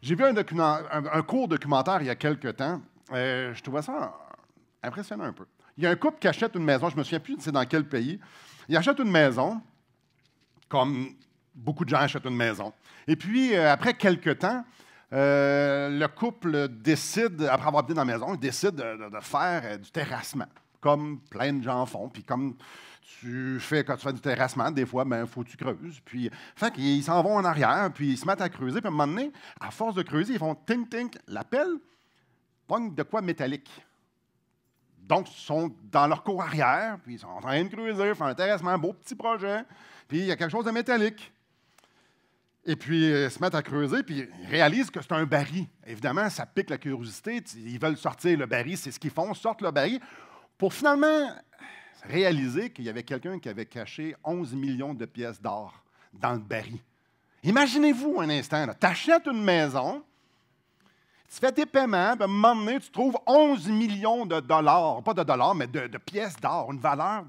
J'ai vu un court documentaire il y a quelque temps. Je trouvais ça impressionnant un peu. Il y a un couple qui achète une maison, je ne me souviens plus c'est dans quel pays. Il achète une maison, comme beaucoup de gens achètent une maison. Et puis, après quelque temps, le couple décide, après avoir habité dans la maison, il décide de faire du terrassement, comme plein de gens font. Puis comme quand tu fais du terrassement, des fois, il faut que tu creuses. Puis, fait qu'ils s'en vont en arrière, puis ils se mettent à creuser. Puis à un moment donné, à force de creuser, ils font tink-tink, la pelle pogne de quoi métallique. Donc, ils sont dans leur cour arrière, puis ils sont en train de creuser, font un terrassement, un beau petit projet. Puis il y a quelque chose de métallique. Et puis, ils se mettent à creuser, puis ils réalisent que c'est un baril. Évidemment, ça pique la curiosité. Ils veulent sortir le baril, c'est ce qu'ils font, sortent le baril, pour finalement réaliser qu'il y avait quelqu'un qui avait caché 11 millions de pièces d'or dans le baril. Imaginez-vous un instant, tu achètes une maison, tu fais tes paiements, puis à un moment donné, tu trouves 11 millions de dollars, pas de dollars, mais de pièces d'or, une valeur.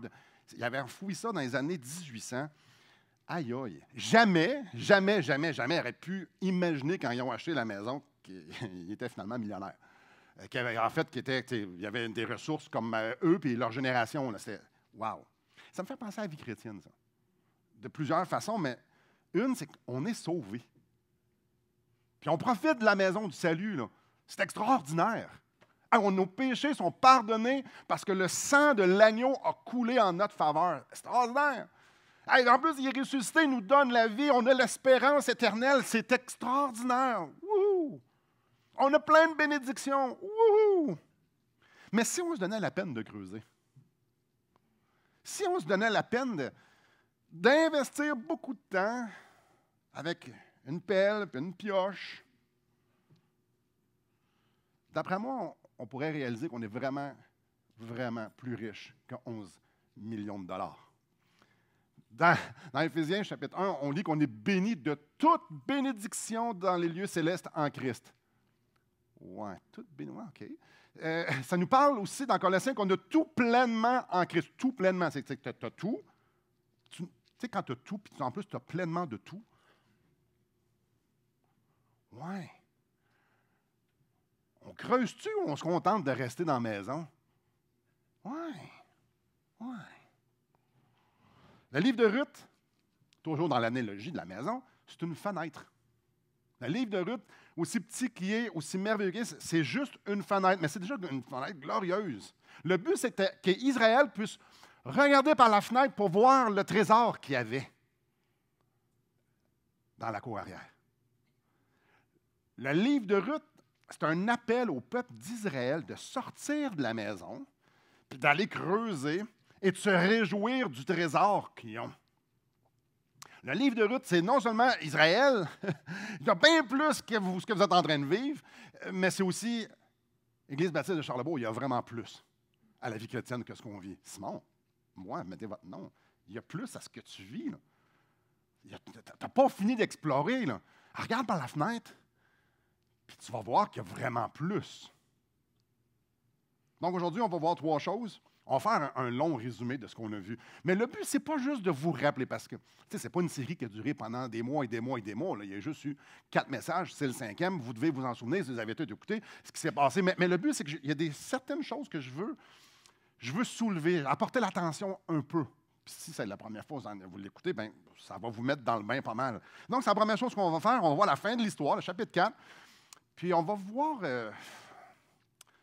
Il avait fouillé ça dans les années 1800. Aïe, aïe. Jamais aurait pu imaginer quand ils ont acheté la maison qu'ils étaient finalement millionnaires. En fait, il y avait des ressources comme eux et leur génération. C'était wow. Ça me fait penser à la vie chrétienne, ça. De plusieurs façons, mais une, c'est qu'on est sauvés. Puis on profite de la maison du salut, là. C'est extraordinaire. Nos péchés sont pardonnés parce que le sang de l'agneau a coulé en notre faveur. C'est extraordinaire. En plus, il est ressuscité, il nous donne la vie, on a l'espérance éternelle. C'est extraordinaire. Wouhou! On a plein de bénédictions. Wouhou! Mais si on se donnait la peine de creuser, si on se donnait la peine d'investir beaucoup de temps avec une pelle et une pioche, d'après moi, on pourrait réaliser qu'on est vraiment, vraiment plus riche que 11 millions de dollars. Dans Éphésiens, chapitre 1, on lit qu'on est béni de toute bénédiction dans les lieux célestes en Christ. Oui, toute bénédiction, OK. Ça nous parle aussi dans Colossiens qu'on a tout pleinement en Christ. Tout pleinement, c'est que tu as tout. Tu sais, quand tu as tout, puis en plus, tu as pleinement de tout. Oui. On creuse-tu ou on se contente de rester dans la maison? Oui. Oui. Le livre de Ruth, toujours dans l'analogie de la maison, c'est une fenêtre. Le livre de Ruth, aussi petit qu'il est, aussi merveilleux qu'il est, c'est juste une fenêtre, mais c'est déjà une fenêtre glorieuse. Le but, c'était qu'Israël puisse regarder par la fenêtre pour voir le trésor qu'il y avait dans la cour arrière. Le livre de Ruth, c'est un appel au peuple d'Israël de sortir de la maison, puis d'aller creuser et de se réjouir du trésor qu'ils ont. Le livre de Ruth, c'est non seulement Israël, il y a bien plus que ce que vous êtes en train de vivre, mais c'est aussi l'Église baptiste de Charlebourg, il y a vraiment plus à la vie chrétienne que ce qu'on vit. Simon, moi, mettez votre nom. Il y a plus à ce que tu vis. Tu n'as pas fini d'explorer. Là. Regarde par la fenêtre, puis tu vas voir qu'il y a vraiment plus. Donc aujourd'hui, on va voir 3 choses. On va faire un long résumé de ce qu'on a vu. Mais le but, ce n'est pas juste de vous rappeler, parce que ce n'est pas une série qui a duré pendant des mois et des mois et des mois. Là. Il y a juste eu 4 messages, c'est le 5e. Vous devez vous en souvenir si vous avez tout écouté, ce qui s'est passé. Mais le but, c'est qu'il y a certaines choses que je veux soulever, apporter l'attention un peu. Puis si c'est la première fois que vous l'écoutez, bien, ça va vous mettre dans le bain pas mal. Donc, c'est la première chose qu'on va faire. On va voir la fin de l'histoire, le chapitre 4. Puis on va voir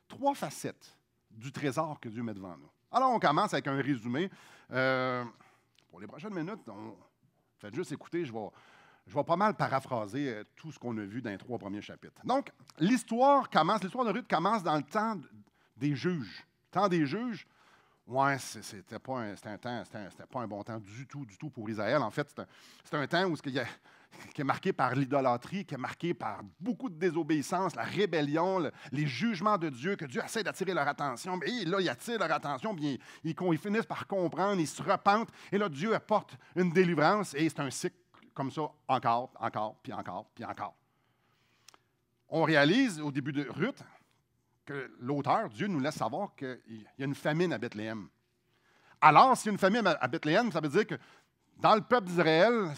3 facettes du trésor que Dieu met devant nous. Alors, on commence avec un résumé. Pour les prochaines minutes, faites juste écouter, je vais pas mal paraphraser tout ce qu'on a vu dans les 3 premiers chapitres. Donc, l'histoire de Ruth commence dans le temps des juges. Le temps des juges, c'était pas un bon temps du tout pour Israël. En fait, c'est un temps où qui est marqué par l'idolâtrie, qui est marqué par beaucoup de désobéissance, la rébellion, les jugements de Dieu, que Dieu essaie d'attirer leur attention. Mais là, il attire leur attention, puis ils finissent par comprendre, ils se repentent. Et là, Dieu apporte une délivrance, et c'est un cycle comme ça, encore, puis encore. On réalise au début de Ruth que l'auteur, Dieu, nous laisse savoir qu'il y a une famine à Bethléem. Alors, s'il y a une famine à Bethléem, ça veut dire que dans le peuple d'Israël,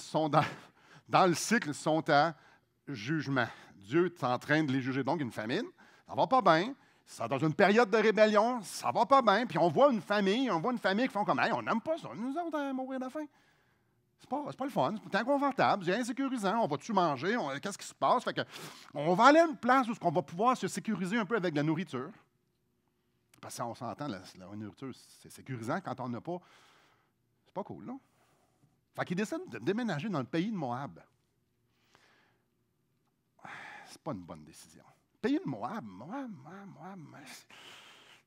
dans le cycle, sont à jugement. Dieu est en train de les juger. Donc, une famine, ça va pas bien. Ça, dans une période de rébellion, ça va pas bien. Puis on voit une famille qui font comme, hey, on n'aime pas ça, nous autres, à mourir de faim. C'est pas le fun, c'est inconfortable, c'est insécurisant. On va-tu manger? Qu'est-ce qui se passe? Fait que, on va aller à une place où on va pouvoir se sécuriser un peu avec la nourriture. Parce qu'on s'entend, la nourriture, c'est sécurisant. Quand on n'a pas, c'est pas cool, non? Fait qu'ils décident de déménager dans le pays de Moab. C'est pas une bonne décision. Le pays de Moab,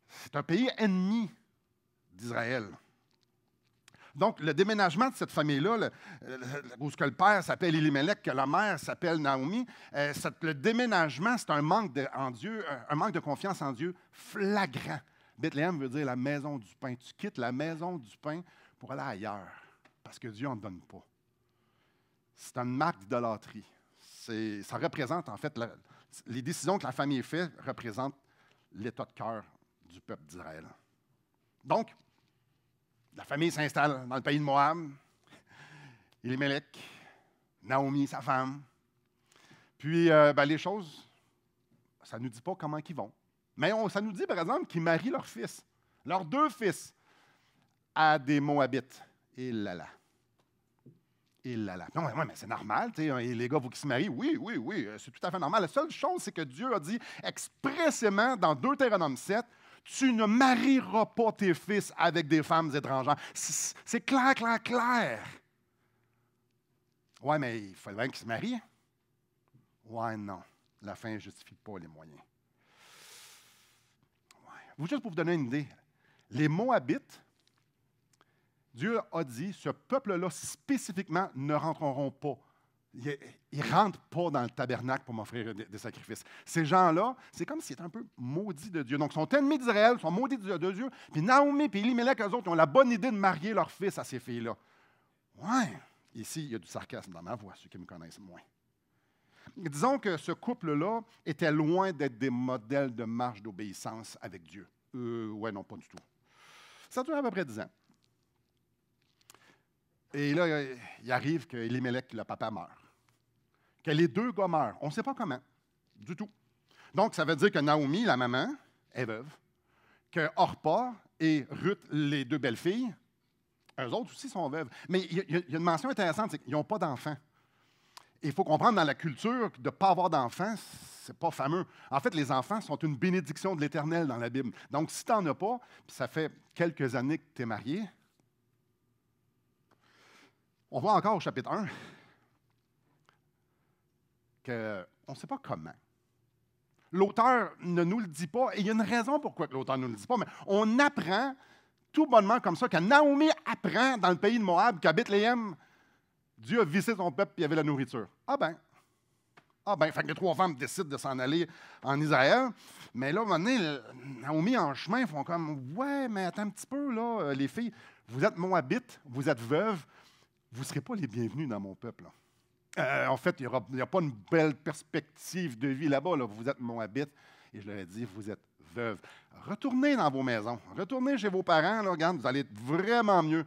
c'est un pays ennemi d'Israël. Donc, le déménagement de cette famille-là, où le père s'appelle Elimelech, que la mère s'appelle Naomi, le déménagement, c'est un manque de confiance en Dieu flagrant. Bethléem veut dire la maison du pain. Tu quittes la maison du pain pour aller ailleurs, parce que Dieu n'en donne pas. C'est une marque d'idolâtrie. Ça représente, en fait, les décisions que la famille fait représentent l'état de cœur du peuple d'Israël. Donc, la famille s'installe dans le pays de Moab. Elimelech, Naomi, sa femme. Puis, les choses, ça ne nous dit pas comment ils vont. Mais ça nous dit, par exemple, qu'ils marient leurs fils, leurs 2 fils, à des Moabites. Et là là. Et là là. Non, mais c'est normal, tu sais, les gars, vous qui se marient, oui, c'est tout à fait normal. La seule chose, c'est que Dieu a dit expressément dans Deutéronome 7, tu ne marieras pas tes fils avec des femmes étrangères. C'est clair, clair, clair. Ouais, mais il fallait bien qu'ils se marient. Ouais, non. La fin ne justifie pas les moyens. Ouais. Juste pour vous donner une idée, les Moabites, Dieu a dit, ce peuple-là spécifiquement ne rentreront pas. Ils ne rentrent pas dans le tabernacle pour m'offrir des sacrifices. Ces gens-là, c'est comme s'ils étaient un peu maudits de Dieu. Donc, ils sont ennemis d'Israël, ils sont maudits de Dieu. Puis Naomi et Elimelech, eux autres, ils ont la bonne idée de marier leur fils à ces filles-là. Ouais, ici, il y a du sarcasme dans ma voix, ceux qui me connaissent moins. Disons que ce couple-là était loin d'être des modèles de marche d'obéissance avec Dieu. Ouais, non, pas du tout. Ça dure à peu près 10 ans. Et là, il arrive qu'Elimelech, le papa, meurt. Que les 2 gars meurent. On ne sait pas comment, du tout. Donc, ça veut dire que Naomi, la maman, est veuve. Que Orpa et Ruth, les 2 belles-filles, eux autres aussi sont veuves. Mais il y a une mention intéressante, c'est qu'ils n'ont pas d'enfants. Il faut comprendre, dans la culture, de ne pas avoir d'enfants, c'est pas fameux. En fait, les enfants sont une bénédiction de l'Éternel dans la Bible. Donc, si tu n'en as pas, puis ça fait quelques années que tu es marié, on voit encore au chapitre 1 qu'on ne sait pas comment. L'auteur ne nous le dit pas, et il y a une raison pourquoi l'auteur ne nous le dit pas, mais on apprend tout bonnement comme ça, que Naomi apprend dans le pays de Moab qu'à Bethléem, Dieu a vissé son peuple et il y avait la nourriture. Ah ben, fait que les 3 femmes décident de s'en aller en Israël, mais là, à un moment donné, Naomi en chemin font comme, ouais, mais attends un petit peu, là, les filles, vous êtes Moabites, vous êtes veuves, vous ne serez pas les bienvenus dans mon peuple. En fait, il n'y a pas une belle perspective de vie là-bas. Là. Vous êtes Moabite. Et je leur ai dit, vous êtes veuve. Retournez dans vos maisons. Retournez chez vos parents. Là, regarde, vous allez être vraiment mieux.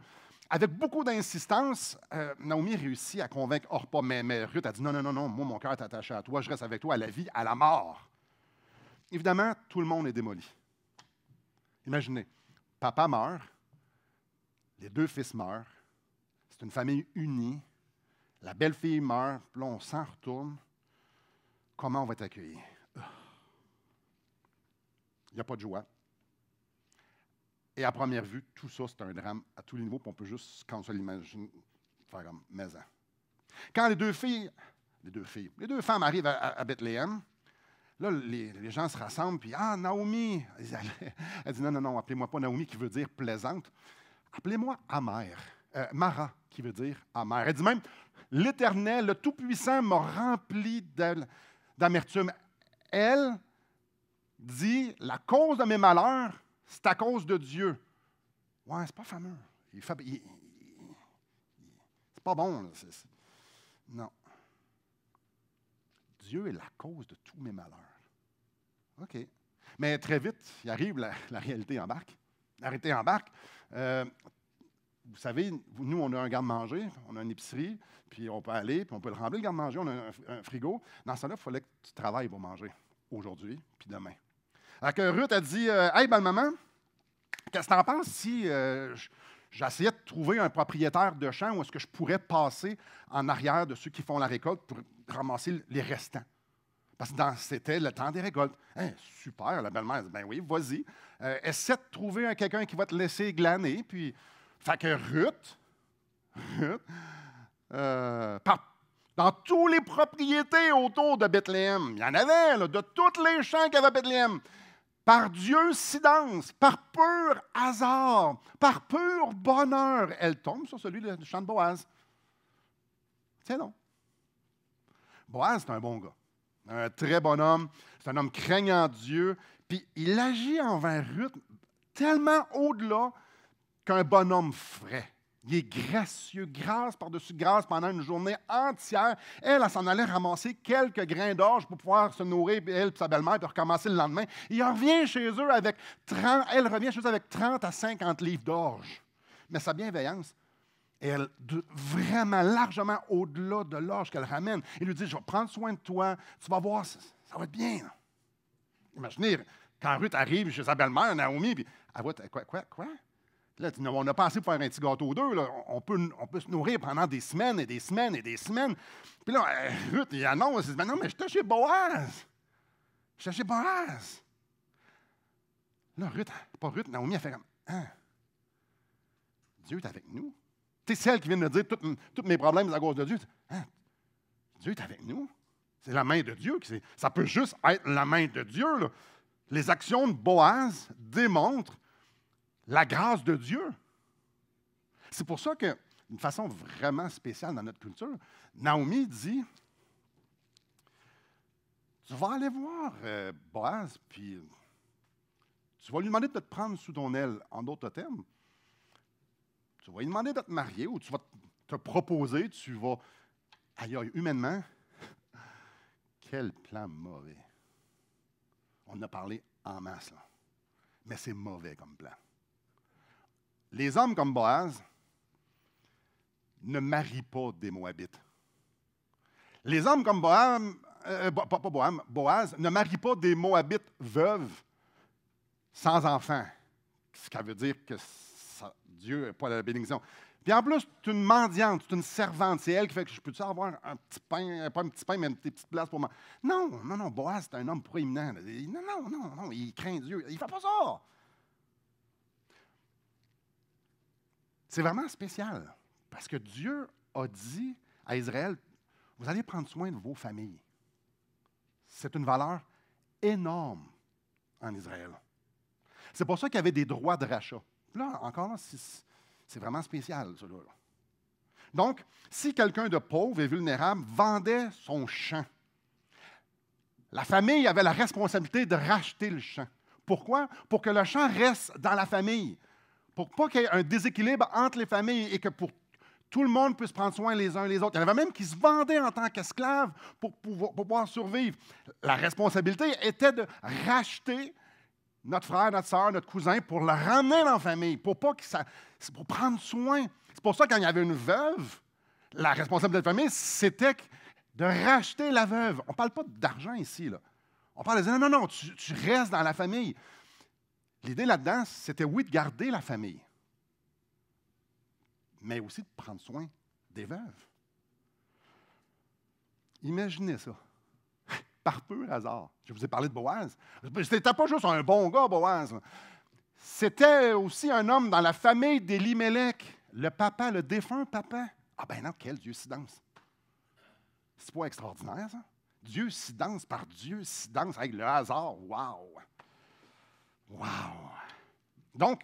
Avec beaucoup d'insistance, Naomi réussit à convaincre Orpa. Mais Ruth a dit, non, moi, mon cœur est attaché à toi. Je reste avec toi à la vie, à la mort. Évidemment, tout le monde est démoli. Imaginez, papa meurt, les 2 fils meurent. C'est une famille unie. La belle-fille meurt, puis là, on s'en retourne. Comment on va être accueillis? Il n'y a pas de joie. Et à première vue, tout ça, c'est un drame à tous les niveaux, puis on peut juste, quand on se l'imagine, faire comme maison. Quand les deux femmes arrivent à Bethléem, là, les gens se rassemblent, puis « Ah, Naomi! » Elle dit « Non, appelez-moi pas Naomi, qui veut dire plaisante. Appelez-moi amère. Mara, qui veut dire amère. » Elle dit même « L'Éternel, le Tout-Puissant, m'a rempli d'amertume. » Elle dit « La cause de mes malheurs, c'est à cause de Dieu. » Ouais, c'est pas fameux. C'est pas bon. Là. Non. Dieu est la cause de tous mes malheurs. OK. Mais très vite, il arrive, la réalité embarque. La réalité embarque. vous savez, nous, on a un garde-manger, on a une épicerie, puis on peut aller, puis on peut le remplir, le garde-manger, on a un frigo. Dans ce là il fallait que tu travailles pour manger aujourd'hui, puis demain. Alors que Ruth a dit, hey, belle-maman, qu'est-ce que tu en penses si j'essayais de trouver un propriétaire de champ où est-ce que je pourrais passer en arrière de ceux qui font la récolte pour ramasser les restants? Parce que c'était le temps des récoltes. Hein, super, la belle-mère dit, ben oui, vas-y. Essaie de trouver quelqu'un qui va te laisser glaner. Puis, fait que Ruth, dans toutes les propriétés autour de Bethléem, il y en avait, là, de tous les champs qu'il y avait à Bethléem, par Dieu silence, par pur hasard, par pur bonheur, elle tombe sur celui du champ de Boaz. C'est non. Boaz, c'est un bon gars. Un très bon homme. C'est un homme craignant Dieu. Puis il agit envers Ruth tellement au-delà qu'un bonhomme ferait. Il est gracieux, grâce par-dessus grâce pendant une journée entière. Elle s'en allait ramasser quelques grains d'orge pour pouvoir se nourrir, elle et sa belle-mère, puis recommencer le lendemain. Elle revient chez eux avec 30 à 50 livres d'orge. Mais sa bienveillance, elle, vraiment largement au-delà de l'orge qu'elle ramène. Il lui dit, je vais prendre soin de toi, tu vas voir, ça va être bien. Imaginez, quand Ruth arrive chez sa belle-mère, Naomi, puis elle voit, quoi? Là, on a pensé pour faire un petit gâteau ou deux. Là. On peut se nourrir pendant des semaines et des semaines et des semaines. Puis là, Ruth, il annonce, il dit, non, mais j'étais chez Boaz. J'étais chez Boaz. Là, Naomi, elle fait comme, hein? Dieu est avec nous. Tu sais, celle qui vient de me dire tous mes problèmes à cause de Dieu. Hein? Dieu est avec nous. C'est la main de Dieu. Ça peut juste être la main de Dieu. Là. Les actions de Boaz démontrent la grâce de Dieu. C'est pour ça que, d'une façon vraiment spéciale dans notre culture, Naomi dit, tu vas aller voir Boaz, puis tu vas lui demander de te prendre sous ton aile, en d'autres termes. Tu vas lui demander de te marier ou tu vas te proposer, tu vas... Aïe, humainement, quel plan mauvais. On en a parlé en masse, là. Mais c'est mauvais comme plan. Les hommes comme Boaz ne marient pas des Moabites. Les hommes comme Boaz ne marient pas des Moabites veuves sans enfants. Ce qui veut dire que Dieu n'a pas la bénédiction. Puis en plus, c'est une mendiante, c'est une servante. C'est elle qui fait que je peux-tu avoir un petit pain, pas un petit pain, mais une petite place pour moi. Non, Boaz, c'est un homme proéminent. Non, il craint Dieu. Il ne fait pas ça. C'est vraiment spécial, parce que Dieu a dit à Israël, vous allez prendre soin de vos familles. C'est une valeur énorme en Israël. C'est pour ça qu'il y avait des droits de rachat. Là, encore là, c'est vraiment spécial, cela. Donc, si quelqu'un de pauvre et vulnérable vendait son champ, la famille avait la responsabilité de racheter le champ. Pourquoi? Pour que le champ reste dans la famille. Pour pas qu'il y ait un déséquilibre entre les familles et que tout le monde puisse prendre soin les uns les autres. Il y en avait même qui se vendaient en tant qu'esclaves pour pouvoir survivre. La responsabilité était de racheter notre frère, notre soeur, notre cousin pour le ramener dans la famille, pour prendre soin. C'est pour ça que quand il y avait une veuve, la responsabilité de la famille, c'était de racheter la veuve. On ne parle pas d'argent ici, là. On parle de dire, non, tu restes dans la famille. L'idée là-dedans, c'était oui de garder la famille, mais aussi de prendre soin des veuves. Imaginez ça. Par pur hasard. Je vous ai parlé de Boaz. C'était pas juste un bon gars, Boaz. C'était aussi un homme dans la famille d'Élimélec, le papa, le défunt papa. Ah ben non, quel Dieu s'y danse. C'est pas extraordinaire, ça? Dieu s'y danse par Dieu s'y danse avec le hasard. Wow! Wow! Donc,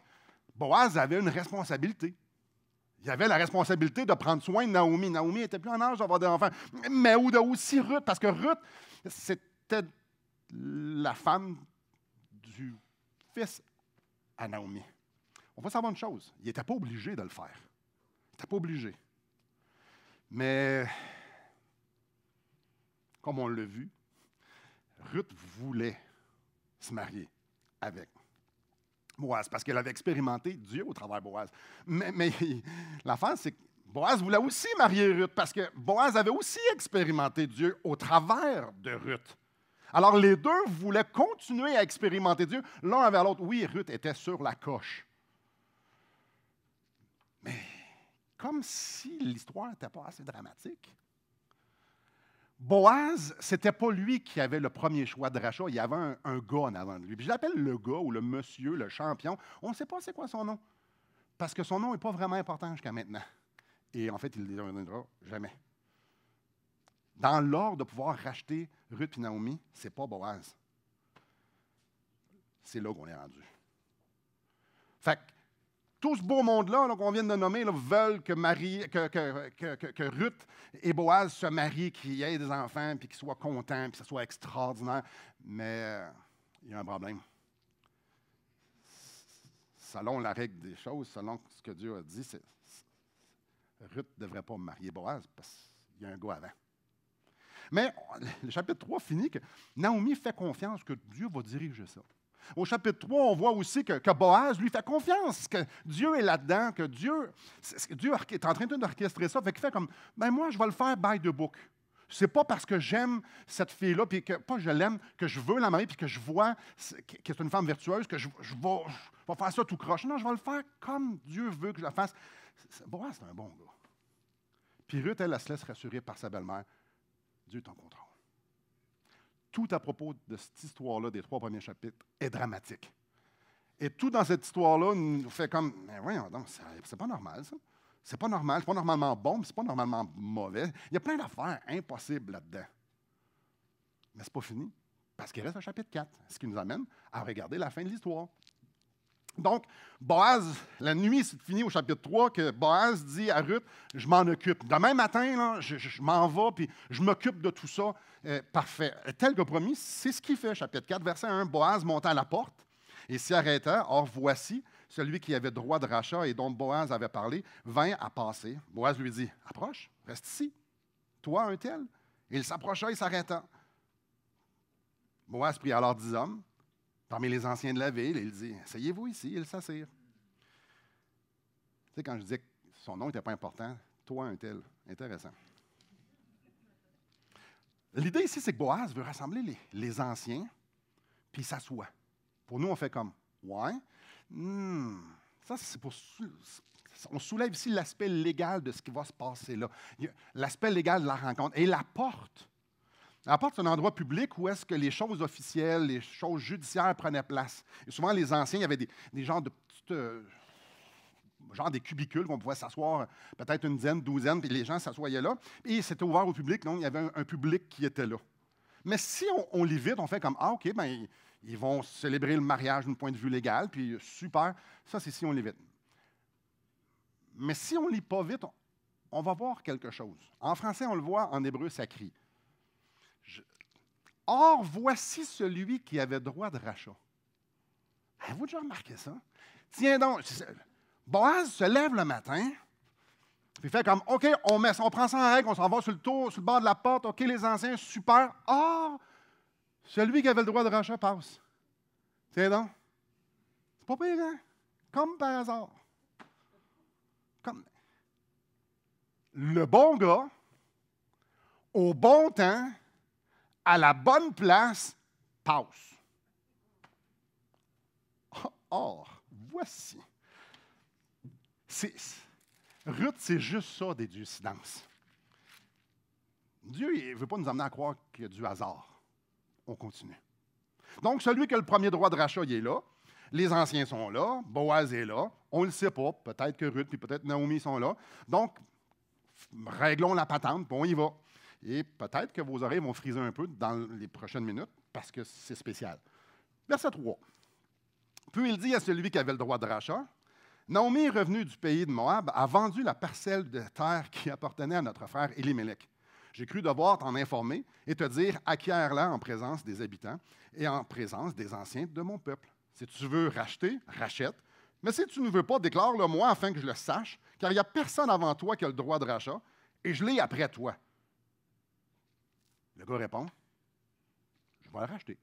Boaz avait une responsabilité. Il avait la responsabilité de prendre soin de Naomi. Naomi n'était plus en âge d'avoir des enfants. Mais aussi Ruth, parce que Ruth, c'était la femme du fils à Naomi. On va savoir une chose, il n'était pas obligé de le faire. Il n'était pas obligé. Mais, comme on l'a vu, Ruth voulait se marier avec Boaz, parce qu'elle avait expérimenté Dieu au travers de Boaz. Mais l'affaire, c'est que Boaz voulait aussi marier Ruth, parce que Boaz avait aussi expérimenté Dieu au travers de Ruth. Alors, les deux voulaient continuer à expérimenter Dieu l'un envers l'autre. Oui, Ruth était sur la coche. Mais comme si l'histoire n'était pas assez dramatique. Boaz, ce n'était pas lui qui avait le premier choix de rachat. Il y avait un gars en avant de lui. Puis je l'appelle le gars ou le monsieur, le champion. On ne sait pas c'est quoi son nom. Parce que son nom n'est pas vraiment important jusqu'à maintenant. Et en fait, il ne le donnera jamais. Dans l'ordre de pouvoir racheter Ruth et Naomi, ce n'est pas Boaz. C'est là qu'on est rendu. Fait que tout ce beau monde-là qu'on vient de nommer là, veulent que Ruth et Boaz se marient, qu'ils aient des enfants, puis qu'ils soient contents, puis que ce soit extraordinaire. Mais il y a un problème. Selon la règle des choses, selon ce que Dieu a dit, Ruth ne devrait pas marier Boaz parce qu'il y a un gars avant. Mais le chapitre 3 finit que Naomi fait confiance que Dieu va diriger ça. Au chapitre 3, on voit aussi que Boaz lui fait confiance, que Dieu est là-dedans, que Dieu est en train d'orchestrer ça. Fait qu'il fait comme, ben moi, je vais le faire by the book. C'est pas parce que j'aime cette fille-là, puis que pas je l'aime, que je veux la marier, puis que je vois que c'est une femme vertueuse, que je vais faire ça tout croche. Non, je vais le faire comme Dieu veut que je la fasse. Boaz, c'est un bon gars. Puis Ruth, elle se laisse rassurer par sa belle-mère. Dieu est en contrôle. Tout à propos de cette histoire-là, des 3 premiers chapitres, est dramatique. Et tout dans cette histoire-là nous fait comme, mais voyons donc, c'est pas normal, ça. C'est pas normal, c'est pas normalement bon, c'est pas normalement mauvais. Il y a plein d'affaires impossibles là-dedans. Mais c'est pas fini, parce qu'il reste un chapitre 4, ce qui nous amène à regarder la fin de l'histoire. Donc, Boaz, la nuit, c'est fini au chapitre 3, que Boaz dit à Ruth, je m'en occupe. Demain matin, là, je m'en vais, puis je m'occupe de tout ça. Parfait. Tel que promis, c'est ce qu'il fait, chapitre 4, verset 1. Boaz monta à la porte et s'y arrêta. Or, voici, celui qui avait droit de rachat et dont Boaz avait parlé, vint à passer. Boaz lui dit, approche, reste ici. Toi, un tel. Il s'approcha et s'arrêta. Boaz prit alors 10 hommes. Parmi les anciens de la ville, il dit, « Asseyez-vous ici. » Ils s'assirent. Tu sais, quand je disais que son nom n'était pas important, toi, un tel. Intéressant. L'idée ici, c'est que Boaz veut rassembler les anciens, puis il s'assoit. Pour nous, on fait comme, ouais. Ça, c'est pour... On soulève ici l'aspect légal de ce qui va se passer là. L'aspect légal de la rencontre. Et la porte. La porte, c'est un endroit public où est-ce que les choses officielles, les choses judiciaires prenaient place. Et souvent, les anciens, il y avait des genres de petites... genre des cubicules où on pouvait s'asseoir peut-être une dizaine, douzaine, puis les gens s'assoyaient là. Et c'était ouvert au public, donc il y avait un public qui était là. Mais si on lit vite, on fait comme, ah, OK, bien, ils vont célébrer le mariage d'un point de vue légal, puis super, ça, c'est si on lit vite. Mais si on ne lit pas vite, on va voir quelque chose. En français, on le voit, en hébreu, ça crie. Or, voici celui qui avait droit de rachat. Avez-vous déjà remarqué ça? Tiens donc, Boaz se lève le matin, puis il fait comme, OK, on prend ça en règle, on s'en va sur le bord de la porte, OK, les anciens, super. Or, celui qui avait le droit de rachat passe. Tiens donc. C'est pas pire, hein? Comme par hasard. Comme le bon gars, au bon temps, à la bonne place, passe. Or, voici. Ruth, c'est juste ça des diocidences. Dieu ne veut pas nous amener à croire qu'il y a du hasard. On continue. Donc, celui qui a le premier droit de rachat, il est là. Les anciens sont là. Boaz est là. On ne le sait pas. Peut-être que Ruth et peut-être Naomi sont là. Donc, réglons la patente, puis on y va. Et peut-être que vos oreilles vont friser un peu dans les prochaines minutes parce que c'est spécial. Verset 3. Puis il dit à celui qui avait le droit de rachat, Naomi, revenue du pays de Moab, a vendu la parcelle de terre qui appartenait à notre frère Élimélec. J'ai cru devoir t'en informer et te dire, acquiers-la en présence des habitants et en présence des anciens de mon peuple. Si tu veux racheter, rachète. Mais si tu ne veux pas, déclare-le-moi afin que je le sache, car il n'y a personne avant toi qui a le droit de rachat, et je l'ai après toi. Le gars répond, je vais le racheter.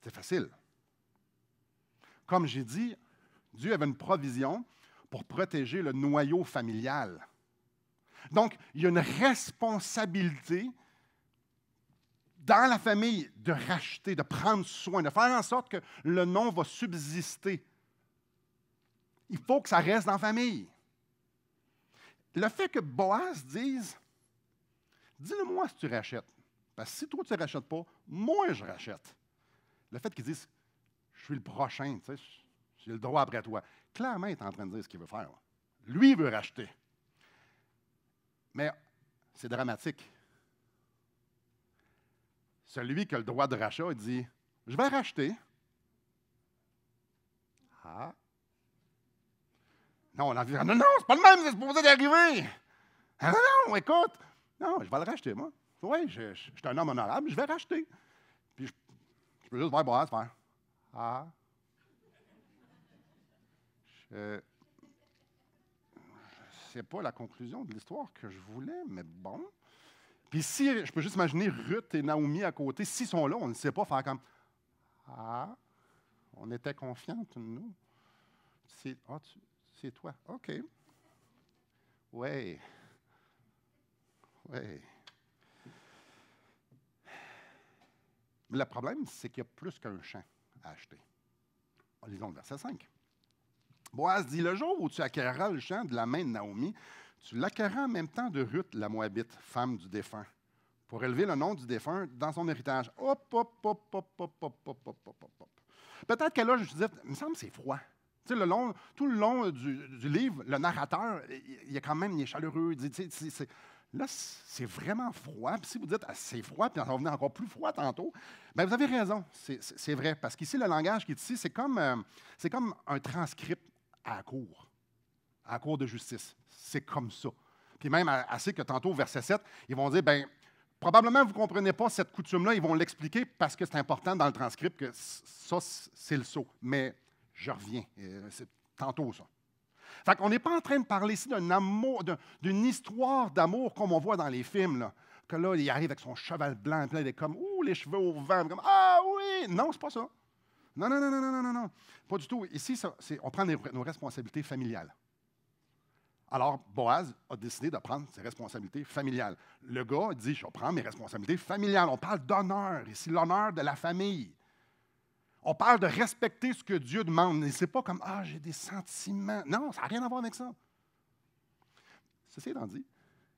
C'est facile. Comme j'ai dit, Dieu avait une provision pour protéger le noyau familial. Donc, il y a une responsabilité dans la famille de racheter, de prendre soin, de faire en sorte que le nom va subsister. Il faut que ça reste dans la famille. Le fait que Boaz dise, dis-le-moi si tu rachètes. Parce que si toi, tu ne rachètes pas, moi, je rachète. Le fait qu'il dise, je suis le prochain, tu sais, j'ai le droit après toi. Clairement, il est en train de dire ce qu'il veut faire. Lui, il veut racheter. Mais c'est dramatique. Celui qui a le droit de rachat, il dit, je vais racheter. Ah. Non, on a dit, non, non, c'est pas le même, c'est supposé d'arriver. Ah, non, non, écoute. Non, je vais le racheter, moi. Oui, je suis un homme honorable, je vais racheter. Puis je peux juste voir Boaz faire. Ah. C'est pas la conclusion de l'histoire que je voulais, mais bon. Puis si, je peux juste imaginer Ruth et Naomi à côté, s'ils sont là, on ne sait pas faire comme ah, on était confiantes, nous. C'est toi. OK. Oui. Oui. Mais le problème, c'est qu'il y a plus qu'un champ à acheter. Lisons le verset 5. Boaz dit, le jour où tu acquerras le champ de la main de Naomi, tu l'acquerras en même temps de Ruth, la Moabite, femme du défunt, pour élever le nom du défunt dans son héritage. Hop, hop, hop, hop, hop, hop, hop, hop, hop, hop. Peut-être que là, je me disais, il me semble que c'est froid. Tu sais, tout le long du livre, le narrateur, il est quand même, il est chaleureux. Il dit, là, c'est vraiment froid. Puis si vous dites, ah, c'est froid, puis ça va venir encore plus froid tantôt, bien, vous avez raison. C'est vrai. Parce qu'ici, le langage qui est ici, c'est comme un transcript à la cour de justice. C'est comme ça. Puis même, assez que tantôt, au verset 7, ils vont dire, bien, probablement, vous ne comprenez pas cette coutume-là. Ils vont l'expliquer parce que c'est important dans le transcript que ça, c'est le saut. Mais je reviens. C'est tantôt, ça. Fait qu'on n'est pas en train de parler ici d'un amour, d'une histoire d'amour comme on voit dans les films, là. Que là, il arrive avec son cheval blanc, puis là, il est comme, ouh, les cheveux au vent, comme, ah oui! Non, c'est pas ça. Non, non, non, non, non, non, non. Pas du tout. Ici, on prend nos responsabilités familiales. Alors, Boaz a décidé de prendre ses responsabilités familiales. Le gars dit, je vais prendre mes responsabilités familiales. On parle d'honneur ici, l'honneur de la famille. On parle de respecter ce que Dieu demande. Et ce n'est pas comme, ah, j'ai des sentiments. Non, ça n'a rien à voir avec ça. Ceci étant dit,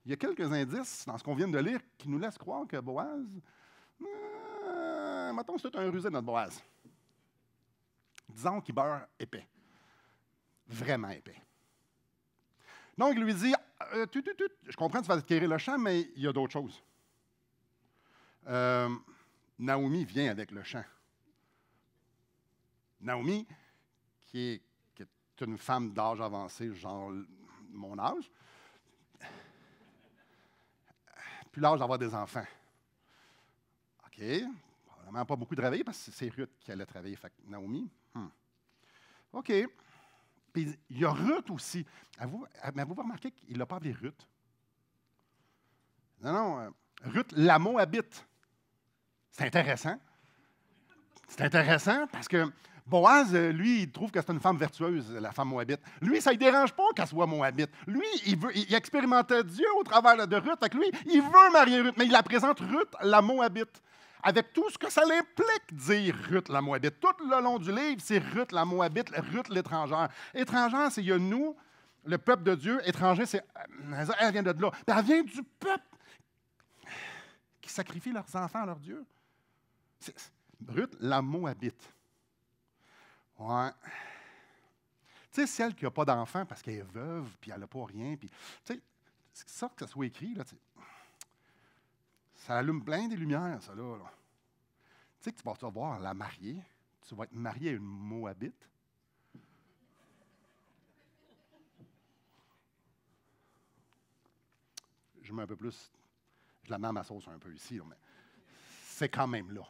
il y a quelques indices dans ce qu'on vient de lire qui nous laissent croire que Boaz, mettons que c'est un rusé, notre Boaz. Disons qu'il beurre épais. Vraiment épais. Donc, il lui dit, je comprends que tu vas acquérir le champ, mais il y a d'autres choses. Naomi vient avec le champ. Naomi, qui est une femme d'âge avancé, genre mon âge, puis l'âge d'avoir des enfants. OK, probablement pas beaucoup travailler parce que c'est Ruth qui allait travailler. Fait que Naomi, OK. Puis il y a Ruth aussi. Mais avez-vous remarqué qu'il ne l'a pas appelée Ruth? Non, non, Ruth la Moabite. C'est intéressant. C'est intéressant parce que Boaz, lui, il trouve que c'est une femme vertueuse, la femme moabite. Lui, ça ne le dérange pas qu'elle soit moabite. Lui, il expérimentait Dieu au travers de Ruth. Fait que lui, il veut marier Ruth, mais il la présente Ruth, la Moabite. Avec tout ce que ça implique dire Ruth, la Moabite. Tout le long du livre, c'est Ruth, la Moabite, Ruth, l'étrangère. Étrangère, c'est il y a nous, le peuple de Dieu. Étranger, c'est elle vient de là. Puis elle vient du peuple qui sacrifie leurs enfants à leur Dieu. Ruth, la Moabite. Ouais. Tu sais, celle qui n'a pas d'enfant parce qu'elle est veuve, puis elle n'a pas rien, puis, tu sais, ça que ça soit écrit, là, ça allume plein des lumières, ça, là. Tu sais que tu vas voir la mariée, tu vas être marié à une Moabite. Je mets un peu plus, je la mets à ma sauce un peu ici, là, mais c'est quand même là.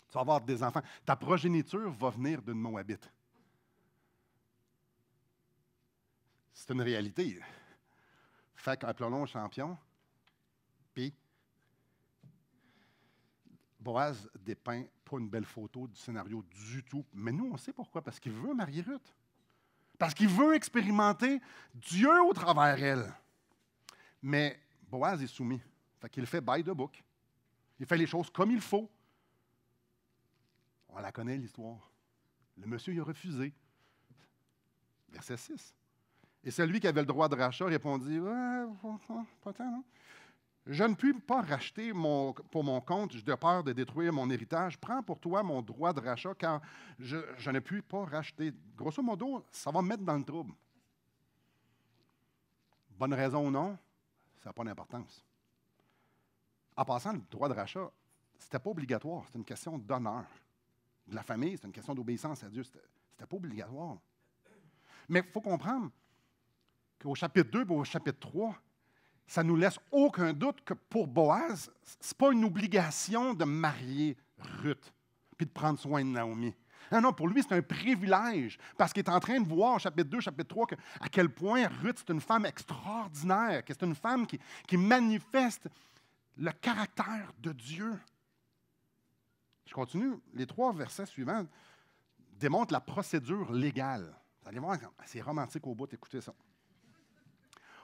Tu vas avoir des enfants. Ta progéniture va venir d'une Moabite. C'est une réalité. Fait qu'appelons-le champion. Puis, Boaz dépeint pas une belle photo du scénario du tout. Mais nous, on sait pourquoi. Parce qu'il veut marier Ruth. Parce qu'il veut expérimenter Dieu au travers elle. Mais Boaz est soumis. Fait qu'il fait by the book. Il fait les choses comme il faut. On la connaît, l'histoire. Le monsieur, il a refusé. Verset 6. Et celui qui avait le droit de rachat répondit, pas tant, non? Je ne puis pas racheter pour mon compte, de peur de détruire mon héritage. Prends pour toi mon droit de rachat, car je ne puis pas racheter. Grosso modo, ça va me mettre dans le trouble. Bonne raison ou non, ça n'a pas d'importance. En passant, le droit de rachat, ce n'était pas obligatoire. C'était une question d'honneur. De la famille, c'était une question d'obéissance à Dieu. Ce n'était pas obligatoire. Mais il faut comprendre qu'au chapitre 2 et au chapitre 3, ça ne nous laisse aucun doute que pour Boaz, ce n'est pas une obligation de marier Ruth puis de prendre soin de Naomi. Non, non, pour lui, c'est un privilège parce qu'il est en train de voir, chapitre 2, chapitre 3, à quel point Ruth, c'est une femme extraordinaire, que c'est une femme qui manifeste le caractère de Dieu. Je continue. Les 3 versets suivants démontrent la procédure légale. Vous allez voir, c'est romantique au bout, écoutez ça.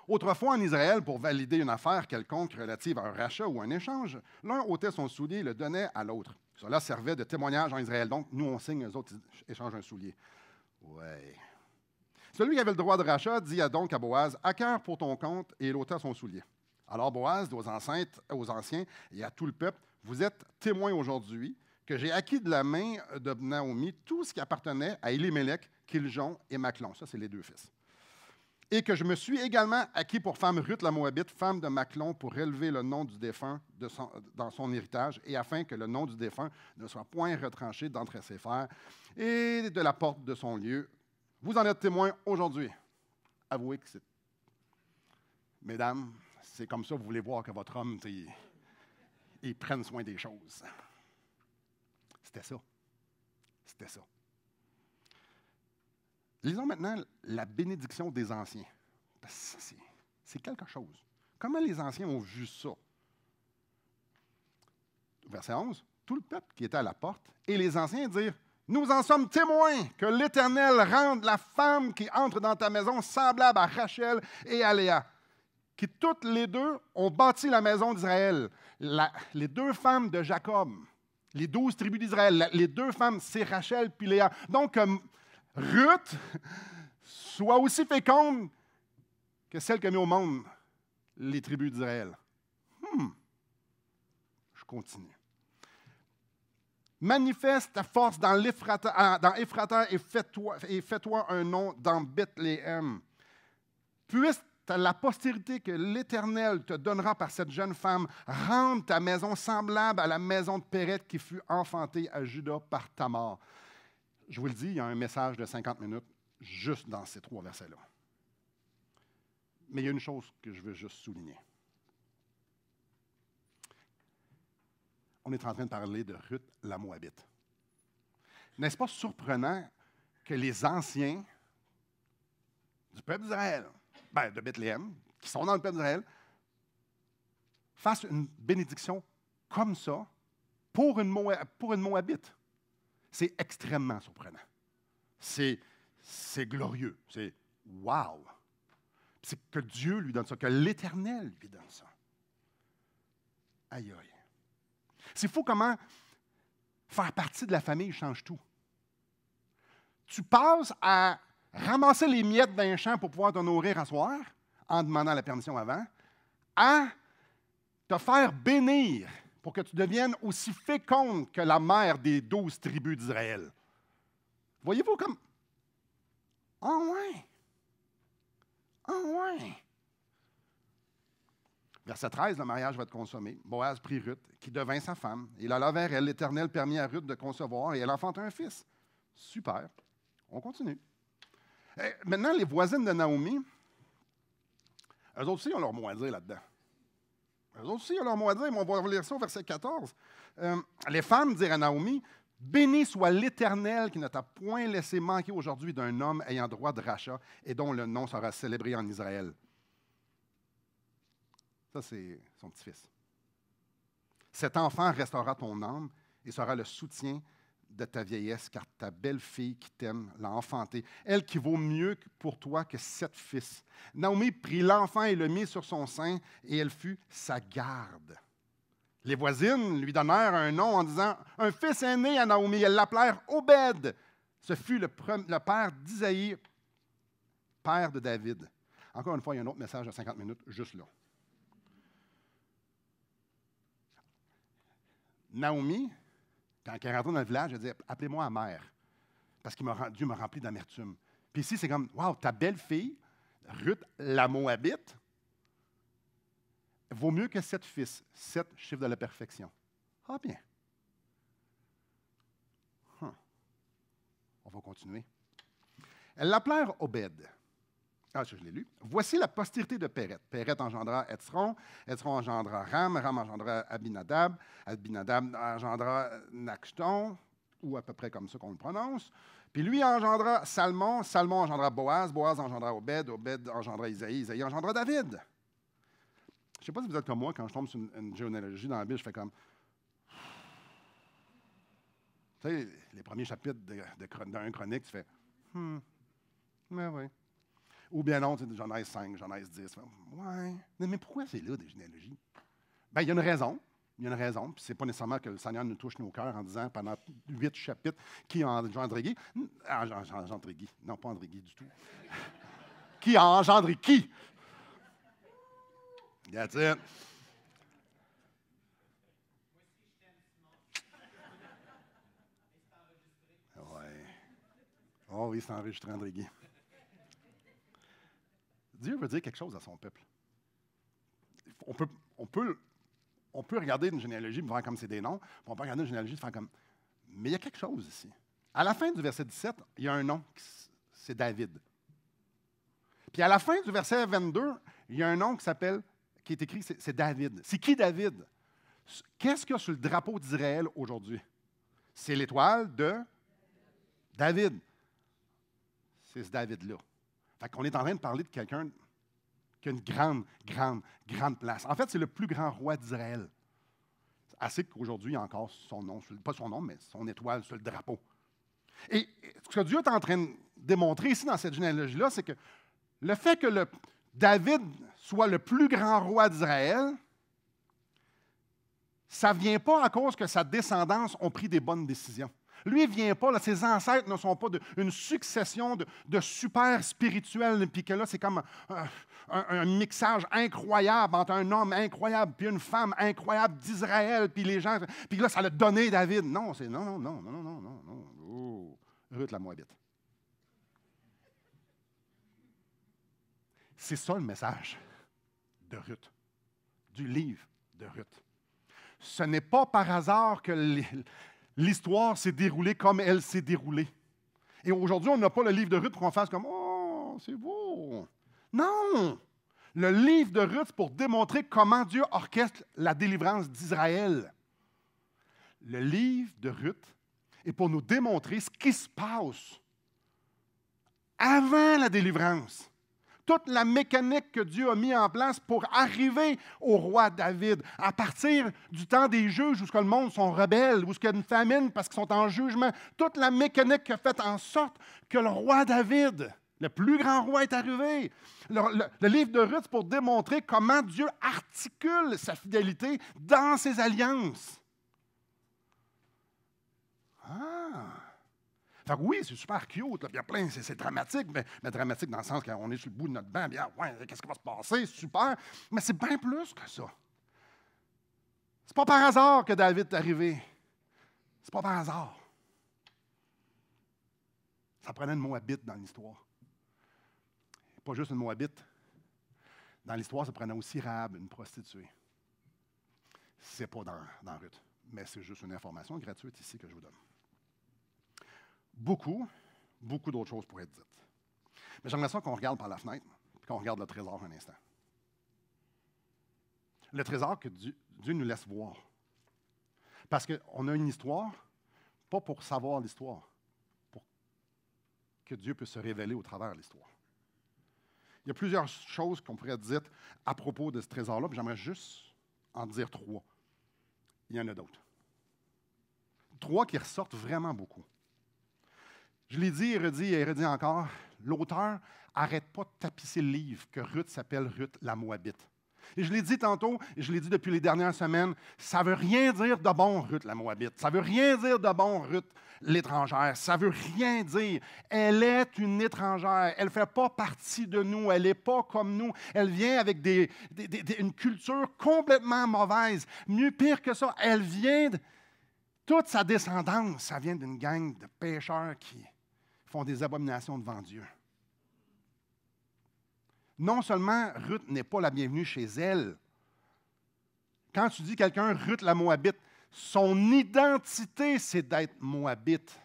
Autrefois, en Israël, pour valider une affaire quelconque relative à un rachat ou un échange, l'un ôtait son soulier et le donnait à l'autre. Cela servait de témoignage en Israël. Donc, nous, on signe, eux autres, ils échangent un soulier. Ouais. Celui qui avait le droit de rachat dit donc à Boaz, « Acquiert pour ton compte » et il ôta son soulier. Alors Boaz dit aux anciens et à tout le peuple, « Vous êtes témoins aujourd'hui que j'ai acquis de la main de Naomi tout ce qui appartenait à Élimélec, Kiljon et Machlon. » Ça, c'est les 2 fils. Et que je me suis également acquis pour femme Ruth la Moabite, femme de Machlon, pour relever le nom du défunt dans son héritage, et afin que le nom du défunt ne soit point retranché d'entre ses frères et de la porte de son lieu. Vous en êtes témoins aujourd'hui. Avouez que c'est... Mesdames, c'est comme ça que vous voulez voir que votre homme, il prenne soin des choses. C'était ça. C'était ça. Lisons maintenant la bénédiction des anciens. Parce que ça, c'est quelque chose. Comment les anciens ont vu ça? Verset 11. Tout le peuple qui était à la porte et les anciens dirent, « Nous en sommes témoins que l'Éternel rende la femme qui entre dans ta maison semblable à Rachel et à Léa, qui toutes les 2 ont bâti la maison d'Israël. » Les 2 femmes de Jacob, les 12 tribus d'Israël, les 2 femmes, c'est Rachel puis Léa. Donc, Ruth soit aussi féconde que celle qui a mis au monde les tribus d'Israël. Je continue. Manifeste ta force dans Ephrata et fais-toi un nom dans Bethléem. Puisse la postérité que l'Éternel te donnera par cette jeune femme rendre ta maison semblable à la maison de Péreth qui fut enfantée à Juda par Tamar. Je vous le dis, il y a un message de 50 minutes juste dans ces 3 versets-là. Mais il y a une chose que je veux juste souligner. On est en train de parler de Ruth la Moabite. N'est-ce pas surprenant que les anciens du peuple d'Israël, de Bethléem, qui sont dans le peuple d'Israël, fassent une bénédiction comme ça pour une Moabite? C'est extrêmement surprenant. C'est glorieux. C'est wow! C'est que Dieu lui donne ça, que l'Éternel lui donne ça. Aïe, aïe. C'est fou comment faire partie de la famille change tout. Tu passes à ramasser les miettes d'un champ pour pouvoir te nourrir à soir, en demandant la permission avant, à te faire bénir pour que tu deviennes aussi féconde que la mère des 12 tribus d'Israël. Voyez-vous comme... Ah ouais! Ah ouais! Verset 13, le mariage va être consommé. Boaz prit Ruth, qui devint sa femme. Il alla vers elle. L'Éternel permit à Ruth de concevoir et elle enfanta un fils. Super. On continue. Et maintenant, les voisines de Naomi, eux autres aussi ont leur mot à dire là-dedans. Eux autres aussi ont leur mot à dire, mais on va lire ça au verset 14. Les femmes dirent à Naomi, « Béni soit l'Éternel qui ne t'a point laissé manquer aujourd'hui d'un homme ayant droit de rachat et dont le nom sera célébré en Israël. » Ça, c'est son petit-fils. « Cet enfant restaura ton âme et sera le soutien de ta vieillesse, car ta belle-fille qui t'aime l'a enfantée, elle qui vaut mieux pour toi que 7 fils. Naomi prit l'enfant et le mit sur son sein, et elle fut sa garde. Les voisines lui donnèrent un nom en disant « Un fils est né à Naomi ». Elles l'appelèrent Obed. Ce fut le père d'Isaïe, père de David. Encore une fois, il y a un autre message de 50 minutes, juste là. Naomi, quand elle est rentrée dans le village, elle dit « Appelez-moi amère, parce que Dieu m'a rempli d'amertume. » Puis ici, c'est comme « Wow, ta belle-fille, Ruth la Moabite, vaut mieux que 7 fils. 7, chiffre de la perfection. » Ah bien. On va continuer. Elles l'appelèrent Obed. Ah, ça, je l'ai lu. Voici la postérité de Péret. Péret engendra Hetzron. Hetzron engendra Ram. Ram engendra Abinadab. Abinadab engendra Nachton, ou à peu près comme ça qu'on le prononce. Puis lui engendra Salmon. Salmon engendra Boaz. Boaz engendra Obed. Obed engendra Isaïe. Isaïe engendra David. Je ne sais pas si vous êtes comme moi, quand je tombe sur une généalogie dans la Bible, je fais comme... Tu sais, les premiers chapitres d'un chronique, tu fais... Mais oui. Ou bien non, tu sais, Genèse 5, Genèse 10. Ouais. Mais pourquoi c'est là, des généalogies? Bien, il y a une raison. Il y a une raison. Puis c'est pas nécessairement que le Seigneur nous touche nos cœurs en disant pendant 8 chapitres qui a engendré qui. Engendré Guy. Non, pas André Guy du tout. Qui a engendré qui? That's it. Ouais. Oh oui, c'est enregistré, André Guy. Dieu veut dire quelque chose à son peuple. On peut regarder une généalogie et faire comme c'est des noms, puis on peut regarder une généalogie et faire comme... Mais il y a quelque chose ici. À la fin du verset 17, il y a un nom, c'est David. Puis à la fin du verset 22, il y a un nom qui est écrit, c'est David. C'est qui David? Qu'est-ce qu'il y a sur le drapeau d'Israël aujourd'hui? C'est l'étoile de David. C'est ce David-là. Fait qu'on est en train de parler de quelqu'un qui a une grande place. En fait, c'est le plus grand roi d'Israël. Assez qu'aujourd'hui, il y a encore son nom, pas son nom, mais son étoile sur le drapeau. Et ce que Dieu est en train de démontrer ici dans cette généalogie-là, c'est que le fait que David soit le plus grand roi d'Israël, ça ne vient pas à cause que sa descendance ont pris des bonnes décisions. Lui, il ne vient pas, là, ses ancêtres ne sont pas une succession de super spirituels, puis que là, c'est comme un mixage incroyable entre un homme incroyable puis une femme incroyable d'Israël, puis les gens, puis là, ça l'a donné David. Non, c'est non. Oh, Ruth la Moabite. C'est ça le message de Ruth, du livre de Ruth. Ce n'est pas par hasard que l'histoire s'est déroulée comme elle s'est déroulée. Et aujourd'hui, on n'a pas le livre de Ruth pour qu'on fasse comme « Oh, c'est beau! » Non! Le livre de Ruth, c'est pour démontrer comment Dieu orchestre la délivrance d'Israël. Le livre de Ruth est pour nous démontrer ce qui se passe avant la délivrance. Toute la mécanique que Dieu a mis en place pour arriver au roi David, à partir du temps des juges où le monde sont rebelles, où il y a une famine parce qu'ils sont en jugement, toute la mécanique qui a fait en sorte que le roi David, le plus grand roi, est arrivé. Le livre de Ruth, c'est pour démontrer comment Dieu articule sa fidélité dans ses alliances. Ah! Fait que oui, c'est super cute, là, il y a plein, c'est dramatique, mais dramatique dans le sens qu'on est sur le bout de notre banc, bien, ouais, qu'est-ce qui va se passer, super, mais c'est bien plus que ça. C'est pas par hasard que David est arrivé. C'est pas par hasard. Ça prenait une Moabite dans l'histoire. Pas juste une Moabite. Dans l'histoire, ça prenait aussi Rahab, une prostituée. C'est pas dans Ruth, mais c'est juste une information gratuite ici que je vous donne. Beaucoup d'autres choses pourraient être dites. Mais j'aimerais ça qu'on regarde par la fenêtre et qu'on regarde le trésor un instant. Le trésor que Dieu nous laisse voir. Parce qu'on a une histoire, pas pour savoir l'histoire, pour que Dieu puisse se révéler au travers de l'histoire. Il y a plusieurs choses qu'on pourrait dire à propos de ce trésor-là, puis j'aimerais juste en dire 3. Il y en a d'autres. trois qui ressortent vraiment beaucoup. Je l'ai dit et redit encore, l'auteur n'arrête pas de tapisser le livre que Ruth s'appelle Ruth la Moabite. Et je l'ai dit tantôt, et je l'ai dit depuis les dernières semaines, ça ne veut rien dire de bon, Ruth la Moabite. Ça ne veut rien dire de bon, Ruth l'étrangère. Ça ne veut rien dire. Elle est une étrangère. Elle ne fait pas partie de nous. Elle n'est pas comme nous. Elle vient avec une culture complètement mauvaise. Mieux pire que ça, elle vient, toute sa descendance, ça vient d'une gang de pécheurs qui font des abominations devant Dieu. Non seulement Ruth n'est pas la bienvenue chez elle. Quand tu dis quelqu'un, Ruth la Moabite, son identité, c'est d'être Moabite.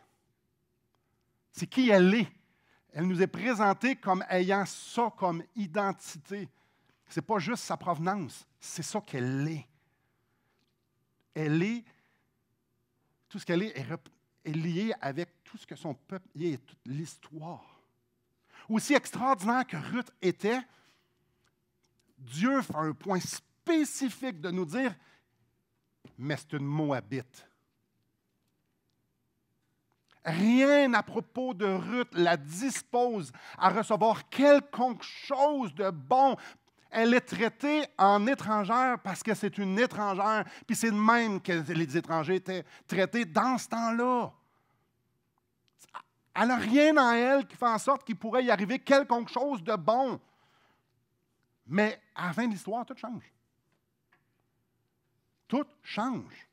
C'est qui elle est. Elle nous est présentée comme ayant ça comme identité. Ce n'est pas juste sa provenance, c'est ça qu'elle est. Elle est, tout ce qu'elle est lié avec tout ce que son peuple est, toute l'histoire. Aussi extraordinaire que Ruth était, Dieu fait un point spécifique de nous dire, mais c'est une Moabite. Rien à propos de Ruth la dispose à recevoir quelconque chose de bon. Elle est traitée en étrangère parce que c'est une étrangère, puis c'est de même que les étrangers étaient traités dans ce temps-là. Elle n'a rien en elle qui fait en sorte qu'il pourrait y arriver quelque chose de bon. Mais à la fin de l'histoire, tout change. Tout change.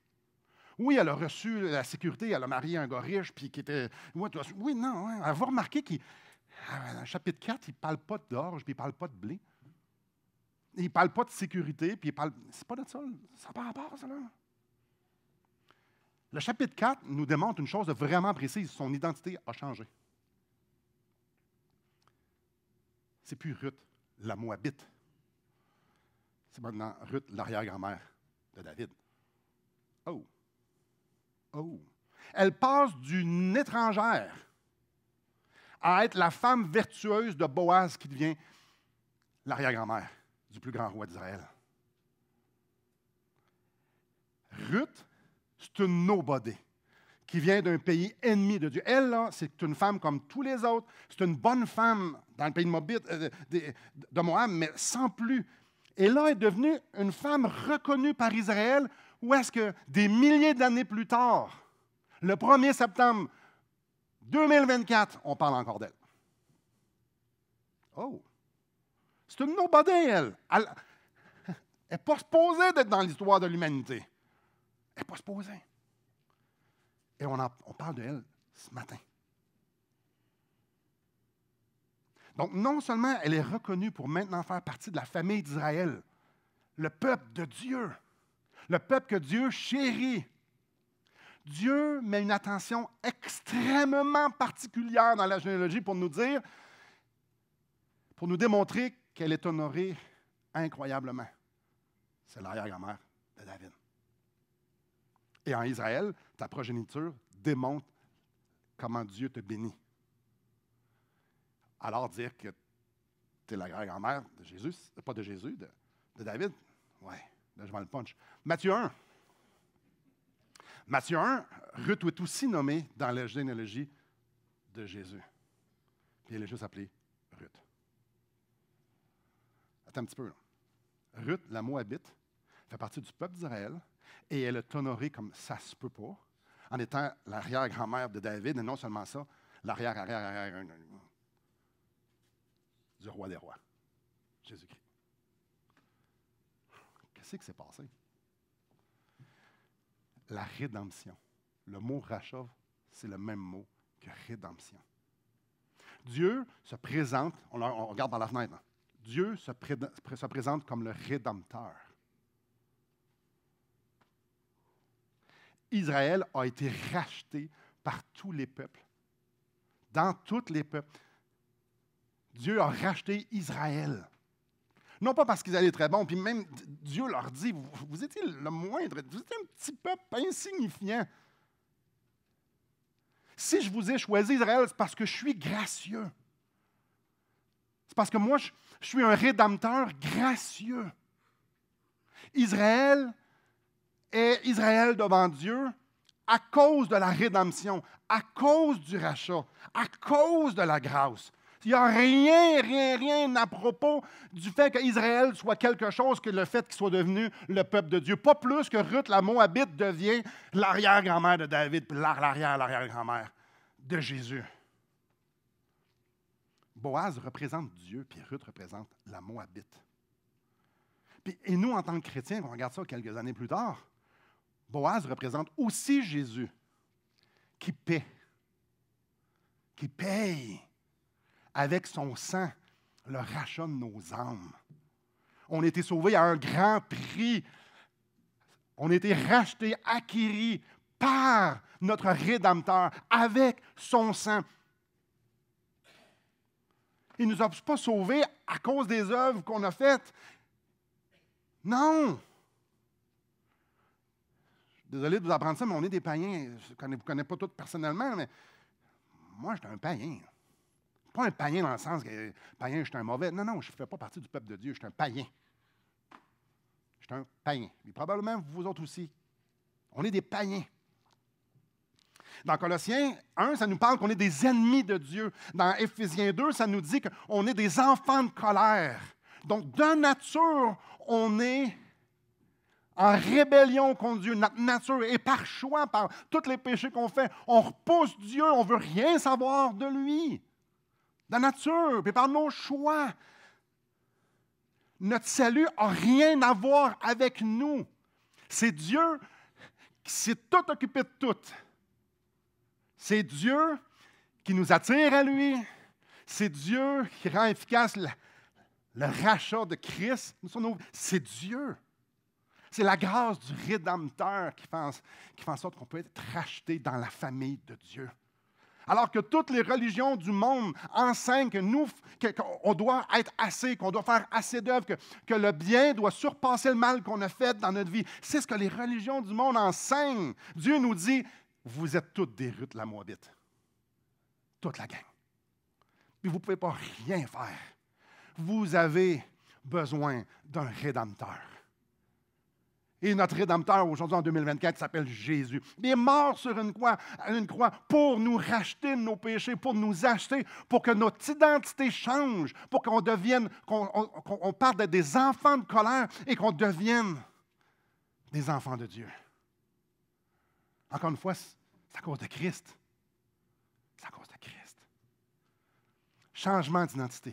Oui, elle a reçu la sécurité, elle a marié un gars riche, puis qui était... Oui, non, elle va remarquer qu'au chapitre 4, il ne parle pas d'orge, puis il ne parle pas de blé. Il ne parle pas de sécurité, puis il parle... C'est pas de ça, ça n'a pas rapport, ça, là. Le chapitre 4 nous démontre une chose de vraiment précise. Son identité a changé. C'est plus Ruth, la Moabite. C'est maintenant Ruth, l'arrière-grand-mère de David. Oh! Oh! Elle passe d'une étrangère à être la femme vertueuse de Boaz qui devient l'arrière-grand-mère du plus grand roi d'Israël. Ruth, c'est une nobody qui vient d'un pays ennemi de Dieu. Elle, là, c'est une femme comme tous les autres. C'est une bonne femme dans le pays de Moab, mais sans plus. Et là, elle est devenue une femme reconnue par Israël, où est-ce que des milliers d'années plus tard, le 1er septembre 2024, on parle encore d'elle. Oh! C'est une nobody, elle. Elle n'est pas supposée d'être dans l'histoire de l'humanité. Elle n'est pas supposée. Et on parle de elle ce matin. Donc, non seulement elle est reconnue pour maintenant faire partie de la famille d'Israël, le peuple de Dieu, le peuple que Dieu chérit. Dieu met une attention extrêmement particulière dans la généalogie pour nous dire, pour nous démontrer qu'elle est honorée incroyablement. C'est l'arrière-grand-mère de David. Et en Israël, ta progéniture démontre comment Dieu te bénit. Alors dire que tu es la grand-mère de Jésus, pas de Jésus, de David, ouais, là je vends le punch. Matthieu 1. Matthieu 1, Ruth est aussi nommée dans la généalogie de Jésus. Puis elle est juste appelée Ruth. Attends un petit peu. Là. Ruth, la Moabite, fait partie du peuple d'Israël et elle est honorée comme ça se peut pas, en étant l'arrière-grand-mère de David, et non seulement ça, l'arrière du roi des rois, Jésus-Christ. Qu'est-ce qui s'est passé? La rédemption. Le mot rachat, c'est le même mot que rédemption. Dieu se présente, on regarde par la fenêtre, hein? Dieu se présente comme le Rédempteur. Israël a été racheté par tous les peuples. Dans tous les peuples. Dieu a racheté Israël. Non pas parce qu'ils allaient très bons, puis même Dieu leur dit, vous étiez le moindre, vous étiez un petit peuple insignifiant. Si je vous ai choisi, Israël, c'est parce que je suis gracieux. C'est parce que moi, je suis un rédempteur gracieux. Israël est Israël devant Dieu à cause de la rédemption, à cause du rachat, à cause de la grâce. Il n'y a rien à propos du fait qu'Israël soit quelque chose que le fait qu'il soit devenu le peuple de Dieu. Pas plus que Ruth, la Moabite, devient l'arrière-grand-mère de David, puis l'arrière-grand-mère de Jésus. Boaz représente Dieu, puis Ruth représente la Moabite. Et nous, en tant que chrétiens, on regarde ça quelques années plus tard, Boaz représente aussi Jésus, qui paie avec son sang le rachat de nos âmes. On a été sauvés à un grand prix. On a été rachetés, acquis par notre Rédempteur avec son sang. Il ne nous a pas sauvés à cause des œuvres qu'on a faites. Non! Désolé de vous apprendre ça, mais on est des païens. Je ne vous connais pas tous personnellement, mais moi, j'étais un païen. Pas un païen dans le sens que païen, j'étais un mauvais. Non, je ne fais pas partie du peuple de Dieu. J'étais un païen. J'étais un païen. Et probablement vous autres aussi. On est des païens. Dans Colossiens 1, ça nous parle qu'on est des ennemis de Dieu. Dans Éphésiens 2, ça nous dit qu'on est des enfants de colère. Donc, de nature, on est en rébellion contre Dieu. Notre nature est par choix, par tous les péchés qu'on fait. On repousse Dieu, on ne veut rien savoir de lui. De nature, puis par nos choix. Notre salut n'a rien à voir avec nous. C'est Dieu qui s'est tout occupé de tout. C'est Dieu qui nous attire à lui. C'est Dieu qui rend efficace le rachat de Christ. C'est Dieu. C'est la grâce du Rédempteur qui fait en sorte qu'on peut être racheté dans la famille de Dieu. Alors que toutes les religions du monde enseignent qu'on doit être assez, qu'on doit faire assez d'œuvres, que le bien doit surpasser le mal qu'on a fait dans notre vie. C'est ce que les religions du monde enseignent. Dieu nous dit, vous êtes toutes des Ruth la Moabite. Toute la gang. Puis vous ne pouvez pas rien faire. Vous avez besoin d'un Rédempteur. Et notre Rédempteur, aujourd'hui en 2024, s'appelle Jésus. Il est mort sur une croix pour nous racheter de nos péchés, pour nous acheter, pour que notre identité change, pour qu'on devienne, qu'on parte d'être des enfants de colère et qu'on devienne des enfants de Dieu. Encore une fois, c'est à cause de Christ. C'est à cause de Christ. Changement d'identité.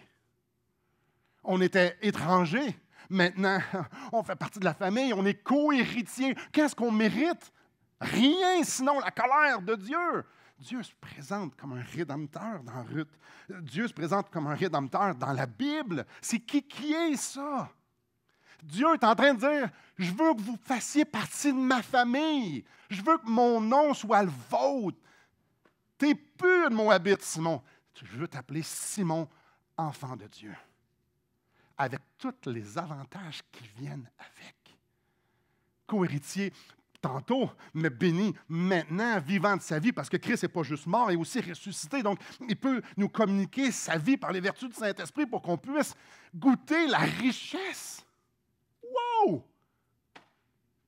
On était étrangers. Maintenant, on fait partie de la famille, on est co-héritiers. Qu'est-ce qu'on mérite? Rien, sinon la colère de Dieu. Dieu se présente comme un rédempteur dans Ruth. Dieu se présente comme un rédempteur dans la Bible. C'est qui est ça? Dieu est en train de dire, je veux que vous fassiez partie de ma famille. Je veux que mon nom soit le vôtre. Tu n'es plus de Moabite, Simon. Je veux t'appeler Simon, enfant de Dieu. Avec tous les avantages qui viennent avec. Co-héritier, tantôt, mais béni maintenant, vivant de sa vie, parce que Christ n'est pas juste mort, il est aussi ressuscité. Donc, il peut nous communiquer sa vie par les vertus du Saint-Esprit pour qu'on puisse goûter la richesse. Wow!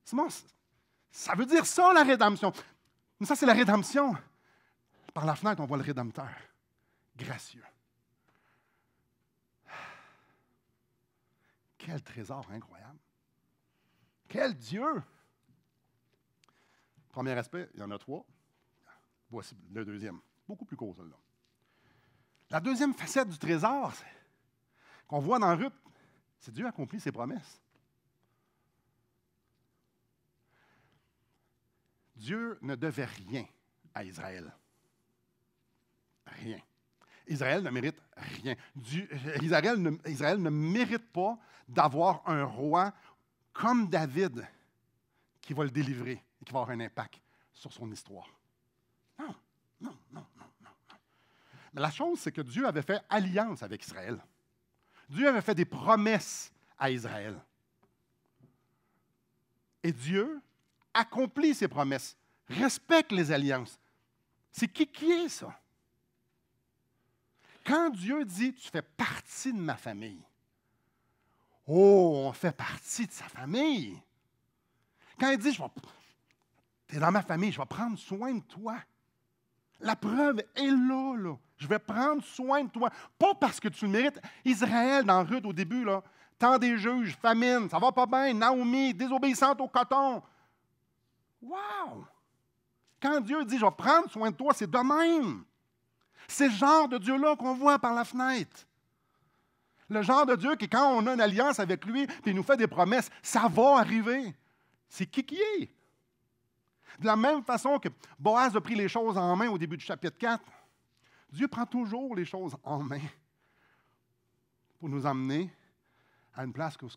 Simon, ça veut dire ça, la rédemption. Mais ça, c'est la rédemption. Par la fenêtre, on voit le Rédempteur. Gracieux. Quel trésor incroyable. Quel Dieu! Premier aspect, il y en a 3. Voici le deuxième. Beaucoup plus court, celui-là. La deuxième facette du trésor qu'on voit dans Ruth, c'est Dieu accomplit ses promesses. Dieu ne devait rien à Israël. Rien. Israël ne mérite rien. Israël ne mérite pas d'avoir un roi comme David qui va le délivrer et qui va avoir un impact sur son histoire. Non. Mais la chose, c'est que Dieu avait fait alliance avec Israël. Dieu avait fait des promesses à Israël. Et Dieu accomplit ses promesses, respecte les alliances. C'est qui est ça? Quand Dieu dit « tu fais partie de ma famille », oh, on fait partie de sa famille. Quand il dit Tu es dans ma famille, je vais prendre soin de toi. La preuve est là, là. Je vais prendre soin de toi. Pas parce que tu le mérites. Israël, dans Ruth, au début, là, temps des juges, famine, ça va pas bien, Naomi, désobéissante au coton. Wow! Quand Dieu dit « je vais prendre soin de toi », c'est de même. C'est le genre de Dieu-là qu'on voit par la fenêtre. Le genre de Dieu qui, quand on a une alliance avec lui, puis il nous fait des promesses, ça va arriver. C'est qui est. De la même façon que Boaz a pris les choses en main au début du chapitre 4, Dieu prend toujours les choses en main pour nous emmener à une place où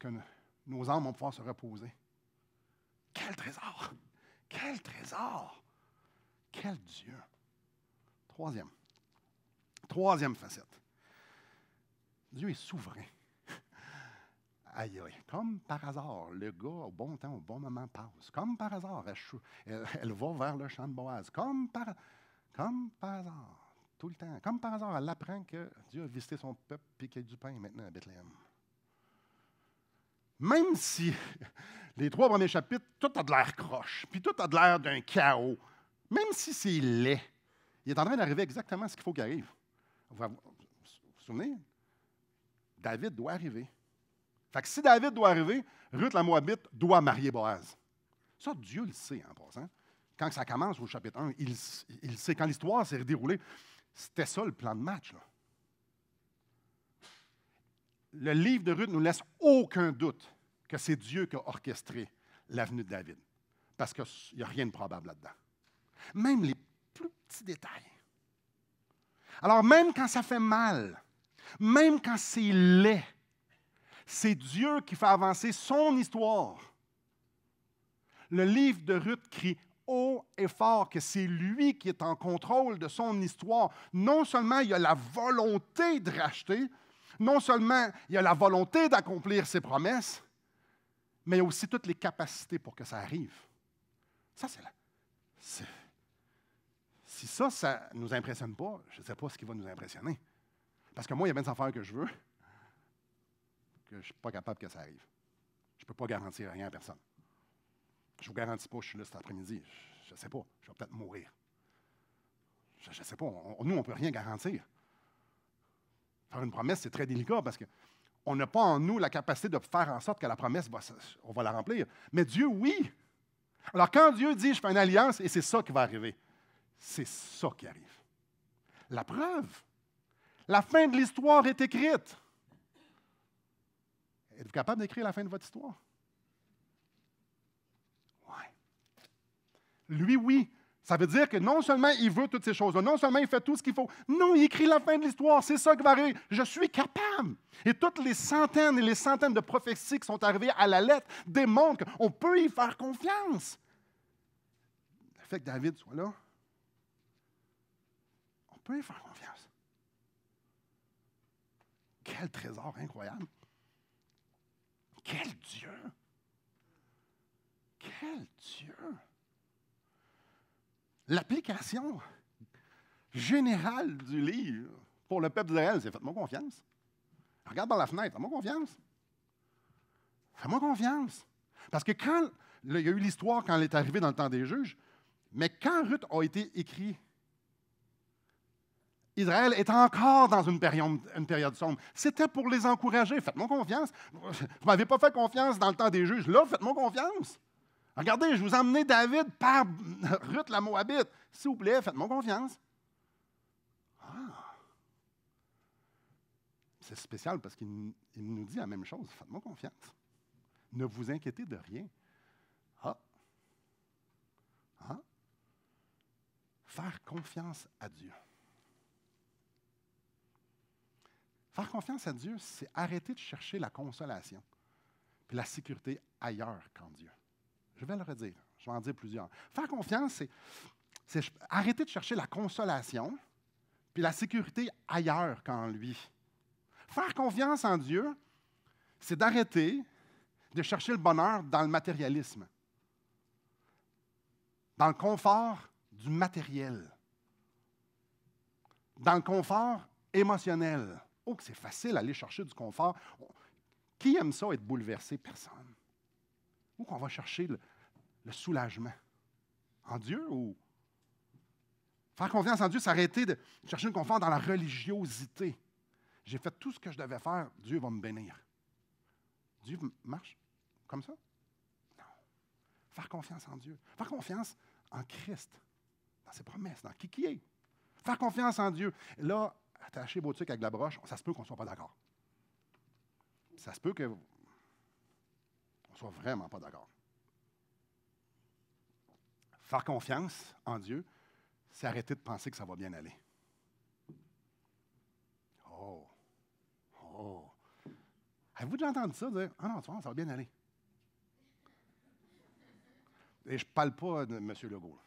nos âmes vont pouvoir se reposer. Quel trésor! Quel trésor! Quel Dieu! Troisième facette. Dieu est souverain. Aïe, aïe. Comme par hasard, le gars, au bon temps, au bon moment, passe. Comme par hasard, elle va vers le champ de Boaz. Comme par hasard, tout le temps. Comme par hasard, elle apprend que Dieu a visité son peuple et qu'il y a du pain maintenant à Bethléem. Même si les 3 premiers chapitres, tout a de l'air croche, puis tout a de l'air d'un chaos, même si c'est laid, il est en train d'arriver exactement ce qu'il faut qu'il arrive. Vous vous souvenez? David doit arriver. Fait que si David doit arriver, Ruth la Moabite doit marier Boaz. Ça, Dieu le sait en passant. Quand ça commence au chapitre 1, il sait. Quand l'histoire s'est déroulée, c'était ça le plan de match, là. Le livre de Ruth ne nous laisse aucun doute que c'est Dieu qui a orchestré la venue de David. Parce qu'il n'y a rien de probable là-dedans. Même les plus petits détails. Alors, même quand ça fait mal, même quand c'est laid, c'est Dieu qui fait avancer son histoire. Le livre de Ruth crie haut et fort que c'est lui qui est en contrôle de son histoire. Non seulement il a la volonté de racheter, non seulement il a la volonté d'accomplir ses promesses, mais il a aussi toutes les capacités pour que ça arrive. Ça, si ça ne nous impressionne pas, je ne sais pas ce qui va nous impressionner. Parce que moi, il y a bien des affaires que je veux, que je ne suis pas capable que ça arrive. Je ne peux pas garantir rien à personne. Je ne vous garantis pas que je suis là cet après-midi. Je ne sais pas. Je vais peut-être mourir. Je ne sais pas. Nous, on ne peut rien garantir. Faire une promesse, c'est très délicat parce qu'on n'a pas en nous la capacité de faire en sorte que la promesse, on va la remplir. Mais Dieu, oui. Alors, quand Dieu dit « je fais une alliance » et c'est ça qui va arriver, c'est ça qui arrive. La preuve, la fin de l'histoire est écrite. Êtes-vous capable d'écrire la fin de votre histoire? Oui. Lui, oui. Ça veut dire que non seulement il veut toutes ces choses-là, non seulement il fait tout ce qu'il faut, non, il écrit la fin de l'histoire, c'est ça qui va arriver. Je suis capable. Et toutes les centaines et les centaines de prophéties qui sont arrivées à la lettre démontrent qu'on peut y faire confiance. Le fait que David soit là, on peut y faire confiance. Quel trésor incroyable. Quel Dieu! Quel Dieu! L'application générale du livre pour le peuple d'Israël, c'est « faites-moi confiance ». Regarde par la fenêtre, fais-moi confiance. Fais-moi confiance. Parce que quand, là, il y a eu l'histoire quand elle est arrivée dans le temps des juges, mais quand Ruth a été écrit, Israël est encore dans une période sombre. C'était pour les encourager. Faites-moi confiance. Vous ne m'avez pas fait confiance dans le temps des juges. Là, faites-moi confiance. Regardez, je vous ai emmené David par Ruth la Moabite. S'il vous plaît, faites-moi confiance. Ah! C'est spécial parce qu'il nous dit la même chose. Faites-moi confiance. Ne vous inquiétez de rien. Ah! Ah! Faire confiance à Dieu. Faire confiance à Dieu, c'est arrêter de chercher la consolation puis la sécurité ailleurs qu'en Dieu. Je vais le redire. Je vais en dire plusieurs. Faire confiance, c'est arrêter de chercher la consolation puis la sécurité ailleurs qu'en lui. Faire confiance en Dieu, c'est d'arrêter de chercher le bonheur dans le matérialisme, dans le confort du matériel, dans le confort émotionnel. Oh, que c'est facile d'aller chercher du confort. Qui aime ça, être bouleversé? Personne. Où qu'on va chercher le soulagement? en Dieu ou... Faire confiance en Dieu, c'est arrêter de chercher une confort dans la religiosité. J'ai fait tout ce que je devais faire, Dieu va me bénir. Dieu marche comme ça? Non. Faire confiance en Dieu. Faire confiance en Christ, dans ses promesses, dans qui est. Faire confiance en Dieu. Et là, attacher vos trucs avec la broche, ça se peut qu'on ne soit pas d'accord. Ça se peut qu'on ne soit vraiment pas d'accord. Faire confiance en Dieu, c'est arrêter de penser que ça va bien aller. Oh! Oh! Avez-vous déjà entendu ça, dire « Ah non, tu vois, ça va bien aller. » Et je ne parle pas de M. Legault.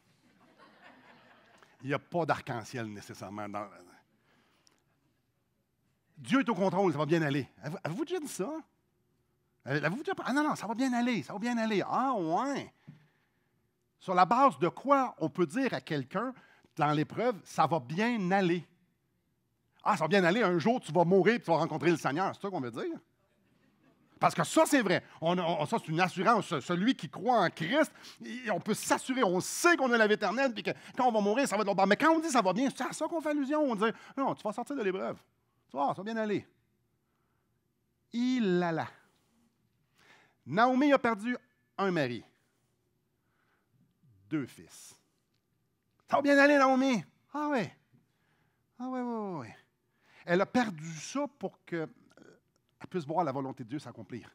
Il n'y a pas d'arc-en-ciel nécessairement. Dieu est au contrôle, ça va bien aller. Avez-vous déjà dit ça? Avez-vous déjà... Ah non, ça va bien aller, ça va bien aller. Ah ouais! Sur la base de quoi on peut dire à quelqu'un, dans l'épreuve, ça va bien aller? Ah, ça va bien aller, un jour tu vas mourir et tu vas rencontrer le Seigneur, c'est ça qu'on veut dire? Parce que ça, c'est vrai. Ça, c'est une assurance. Celui qui croit en Christ, on peut s'assurer, on sait qu'on a la vie éternelle, puis que quand on va mourir, ça va être longtemps. Mais quand on dit ça va bien, c'est à ça qu'on fait allusion. On dit, non, tu vas sortir de l'épreuve. Tu vois, ça va bien aller. Il a là. Naomi a perdu un mari, 2 fils. Ça va bien aller, Naomi. Ah oui. Ah oui, oui, oui. Elle a perdu ça pour qu'elle puisse voir la volonté de Dieu s'accomplir.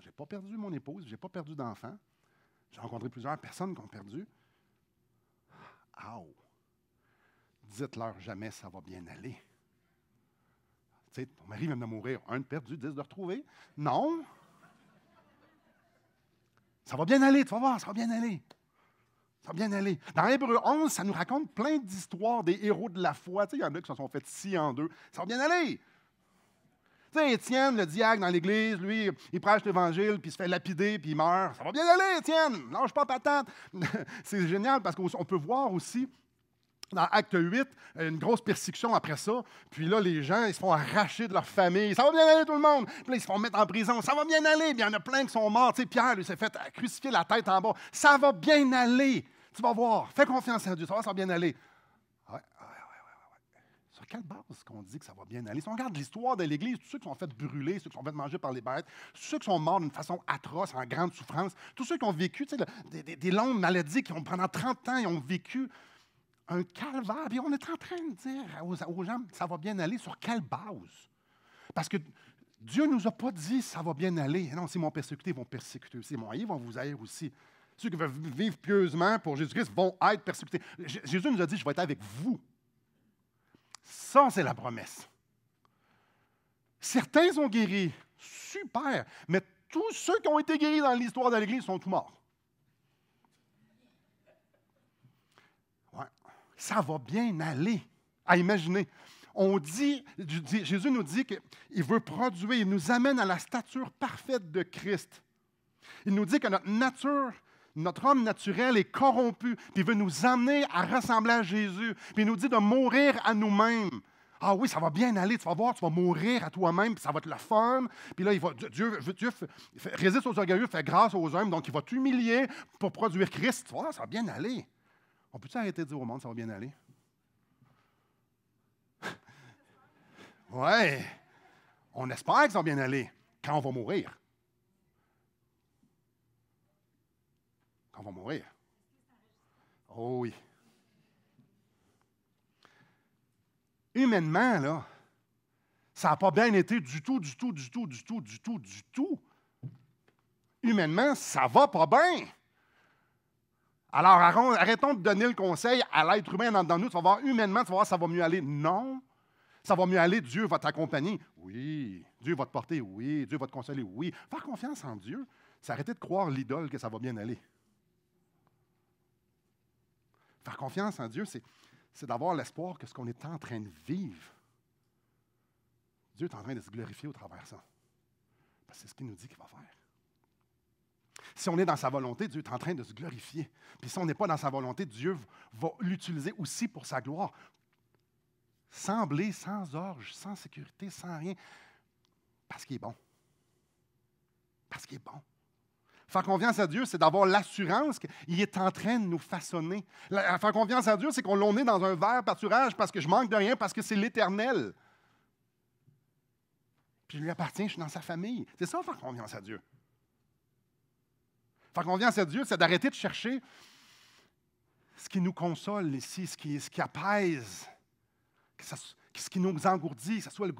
Je n'ai pas perdu mon épouse, je n'ai pas perdu d'enfant. J'ai rencontré plusieurs personnes qui ont perdu. Aouh! Dites-leur jamais ça va bien aller. Tu sais, ton mari vient de mourir, 1 de perdu, 10 de retrouver. Non! Ça va bien aller, tu vas voir, ça va bien aller. Ça va bien aller. Dans Hébreux 11, ça nous raconte plein d'histoires des héros de la foi. Tu sais, il y en a qui se sont fait scier en deux. Ça va bien aller. Tu sais, Étienne, le diacre dans l'Église, lui, il prêche l'Évangile, puis il se fait lapider, puis il meurt. Ça va bien aller, Étienne. Lâche pas patate. C'est génial parce qu'on peut voir aussi, dans Acte 8, une grosse persécution après ça. Puis là, les gens, ils se font arracher de leur famille. Ça va bien aller, tout le monde. Puis là, ils se font mettre en prison. Ça va bien aller. Puis il y en a plein qui sont morts. Tu sais, Pierre, lui, s'est fait crucifier la tête en bas. Ça va bien aller. Tu vas voir. Fais confiance en Dieu. Ça va bien aller. Ouais. Sur quelle base qu'on dit que ça va bien aller? Si on regarde l'histoire de l'Église, tous ceux qui sont fait brûler, ceux qui sont fait manger par les bêtes, tous ceux qui sont morts d'une façon atroce, en grande souffrance, tous ceux qui ont vécu des longues maladies, qui ont pendant 30 ans, ils ont vécu un calvaire. Puis on est en train de dire aux gens, ça va bien aller. Sur quelle base? Parce que Dieu ne nous a pas dit, ça va bien aller. Non, s'ils m'ont persécuté, ils vont persécuter aussi. Ils vont vous haïr aussi. Ceux qui veulent vivre pieusement pour Jésus-Christ vont être persécutés. Jésus nous a dit, je vais être avec vous. Ça, c'est la promesse. Certains sont guéris. Super. Mais tous ceux qui ont été guéris dans l'histoire de l'Église sont tous morts. Ouais. Ça va bien aller. À imaginer. Jésus nous dit qu'il veut produire, il nous amène à la stature parfaite de Christ. Il nous dit que notre homme naturel est corrompu, puis il veut nous amener à ressembler à Jésus, puis il nous dit de mourir à nous-mêmes. Ah oui, ça va bien aller, tu vas voir, tu vas mourir à toi-même, puis ça va être le fun. Puis là, Dieu résiste aux orgueilleux, fait grâce aux hommes, donc il va t'humilier pour produire Christ. Tu vois, ça va bien aller. On peut-tu arrêter de dire au monde, ça va bien aller? Oui, on espère que ça va bien aller quand on va mourir. Quand on va mourir. Oh oui. Humainement, là, ça n'a pas bien été du tout. Humainement, ça va pas bien. Alors, arrêtons de donner le conseil à l'être humain dans nous. Tu vas voir, humainement, tu vas voir, ça va mieux aller. Non. Ça va mieux aller, Dieu va t'accompagner. Oui. Dieu va te porter. Oui. Dieu va te consoler. Oui. Faire confiance en Dieu, c'est arrêter de croire l'idole que ça va bien aller. Faire confiance en Dieu, c'est d'avoir l'espoir que ce qu'on est en train de vivre, Dieu est en train de se glorifier au travers de ça. Parce que c'est ce qu'il nous dit qu'il va faire. Si on est dans sa volonté, Dieu est en train de se glorifier. Puis si on n'est pas dans sa volonté, Dieu va l'utiliser aussi pour sa gloire. Sans blé, sans orge, sans sécurité, sans rien. Parce qu'il est bon. Parce qu'il est bon. Faire confiance à Dieu, c'est d'avoir l'assurance qu'il est en train de nous façonner. Faire confiance à Dieu, c'est qu'on l'on est dans un verre pâturage parce que je manque de rien, parce que c'est l'Éternel. Puis je lui appartiens, je suis dans sa famille. C'est ça, faire confiance à Dieu. Faire confiance à Dieu, c'est d'arrêter de chercher ce qui nous console ici, ce qui apaise, ce qui nous engourdit, que ce soit le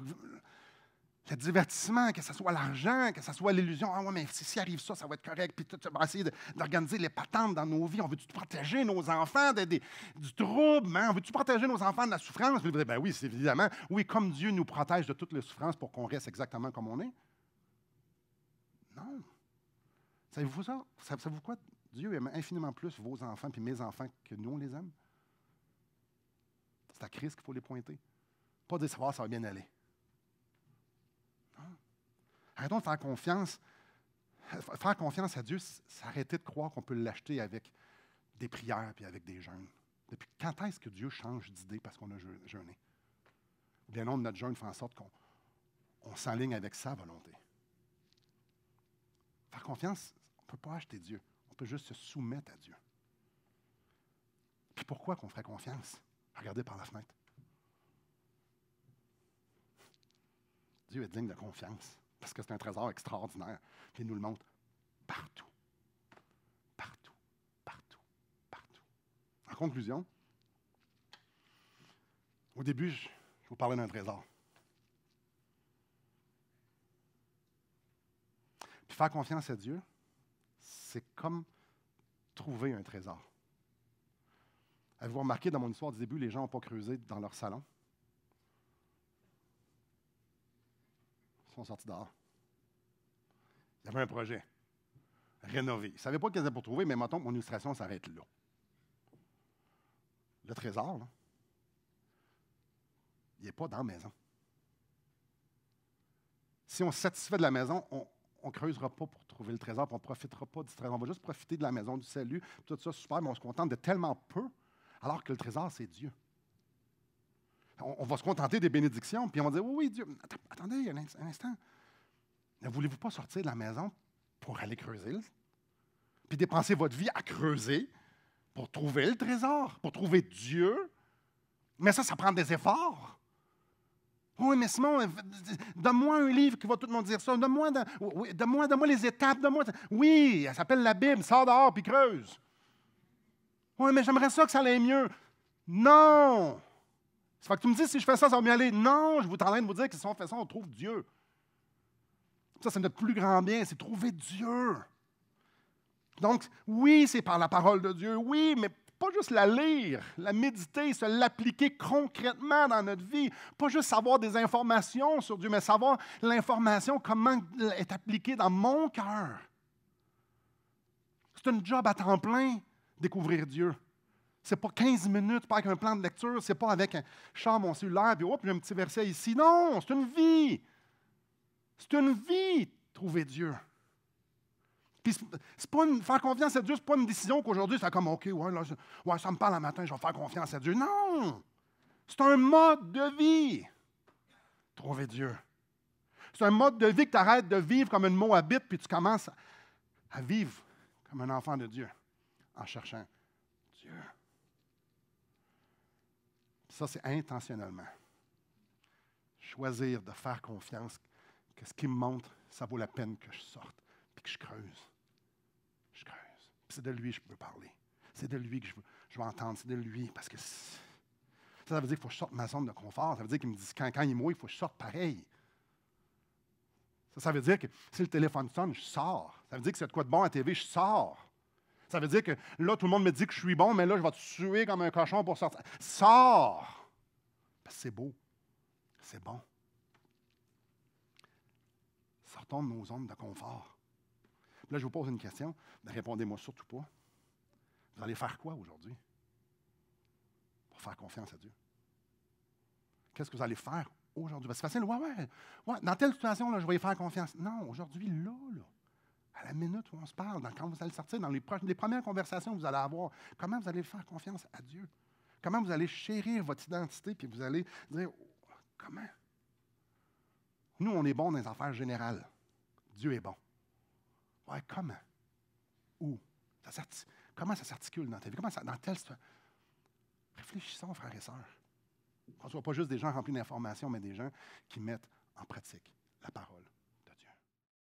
divertissement, que ce soit l'argent, que ce soit l'illusion. Ah ouais, mais si arrive ça, ça va être correct. Puis tout, on va essayer d'organiser les patentes dans nos vies. On veut-tu protéger nos enfants du trouble? Hein? On veut-tu protéger nos enfants de la souffrance? Puis, ben oui, c'est évidemment. Oui, comme Dieu nous protège de toutes les souffrances pour qu'on reste exactement comme on est. Non. Savez-vous ça? Savez-vous quoi? Dieu aime infiniment plus vos enfants et mes enfants que nous, on les aime. C'est à Christ qu'il faut les pointer. Pas de savoir ça va bien aller. Non. Arrêtons de faire confiance. Faire confiance à Dieu, c'est arrêter de croire qu'on peut l'acheter avec des prières et avec des jeûnes. Depuis quand est-ce que Dieu change d'idée parce qu'on a jeûné? Ou bien non, notre jeûne fait en sorte qu'on s'enligne avec sa volonté. Faire confiance, on ne peut pas acheter Dieu. On peut juste se soumettre à Dieu. Puis pourquoi qu'on ferait confiance? Regardez par la fenêtre. Dieu est digne de confiance parce que c'est un trésor extraordinaire. Puis il nous le montre partout. Partout. Partout. Partout. En conclusion, au début, je vous parlais d'un trésor. Puis faire confiance à Dieu, c'est comme trouver un trésor. Avez-vous remarqué dans mon histoire du début, les gens n'ont pas creusé dans leur salon? Ils sont sortis dehors. Il y avait un projet. Rénover. Ils ne savaient pas ce qu'ils avaient pour trouver, mais mettons que mon illustration s'arrête là. Le trésor, là, il n'est pas dans la maison. Si on se satisfait de la maison, on ne creusera pas pour trouver le trésor, puis on ne profitera pas du trésor. On va juste profiter de la maison du salut, tout ça, super, mais on se contente de tellement peu, alors que le trésor, c'est Dieu. On va se contenter des bénédictions, puis on va dire, oui, Dieu, attendez un instant. Ne voulez-vous pas sortir de la maison pour aller creuser, puis dépenser votre vie à creuser pour trouver le trésor, pour trouver Dieu? Mais ça prend des efforts. Oui, mais Simon, donne-moi un livre qui va tout le monde dire ça. Donne-moi les étapes. Oui, elle s'appelle la Bible. Sors dehors puis creuse. Oui, mais j'aimerais ça que ça aille mieux. Non! Ça fait que tu me dis, si je fais ça, ça va mieux aller. Non, je vous en train de vous dire que si on fait ça, on trouve Dieu. Ça, c'est notre plus grand bien, c'est trouver Dieu. Donc, oui, c'est par la parole de Dieu. Oui, mais pas juste la lire, la méditer, se l'appliquer concrètement dans notre vie. Pas juste savoir des informations sur Dieu, mais savoir l'information, comment elle est appliquée dans mon cœur. C'est un job à temps plein, découvrir Dieu. Ce n'est pas 15 minutes, pas avec un plan de lecture, c'est pas avec un char, mon cellulaire, puis hop, j'ai un petit verset ici. Non, c'est une vie. C'est une vie, trouver Dieu. Puis, faire confiance à Dieu, ce n'est pas une décision qu'aujourd'hui, c'est comme, OK, ouais, ça me parle le matin, je vais faire confiance à Dieu. Non! C'est un mode de vie. Trouver Dieu. C'est un mode de vie que tu arrêtes de vivre comme une Moabite, puis tu commences à vivre comme un enfant de Dieu, en cherchant Dieu. Ça, c'est intentionnellement. Choisir de faire confiance que ce qui me montre, ça vaut la peine que je sorte, puis que je creuse. Je creuse. Puis c'est de lui que je peux parler. C'est de lui que je veux entendre. C'est de lui. Parce que ça veut dire qu'il faut que je sorte de ma zone de confort. Ça veut dire qu'il me dit quand il mouille, il faut que je sorte pareil. Ça veut dire que si le téléphone sonne, je sors. Ça veut dire que c'est de quoi de bon à la TV, je sors. Ça veut dire que là, tout le monde me dit que je suis bon, mais là, je vais te suer comme un cochon pour sortir. Sors! Parce que c'est beau. C'est bon. Sortons de nos zones de confort. Là, je vous pose une question. Répondez-moi surtout pas. Vous allez faire quoi aujourd'hui pour faire confiance à Dieu? Qu'est-ce que vous allez faire aujourd'hui? C'est facile. Ouais. Dans telle situation, là, je vais y faire confiance. Non, aujourd'hui, là, à la minute où on se parle, quand vous allez sortir, dans les premières conversations que vous allez avoir, comment vous allez faire confiance à Dieu? Comment vous allez chérir votre identité, puis vous allez dire, comment? Nous, on est bons dans les affaires générales. Dieu est bon. Ouais, comment? où? Comment ça s'articule dans ta vie? Dans telle situation? Réfléchissons, frères et sœurs. Qu'on ne soit pas juste des gens remplis d'informations, mais des gens qui mettent en pratique la parole.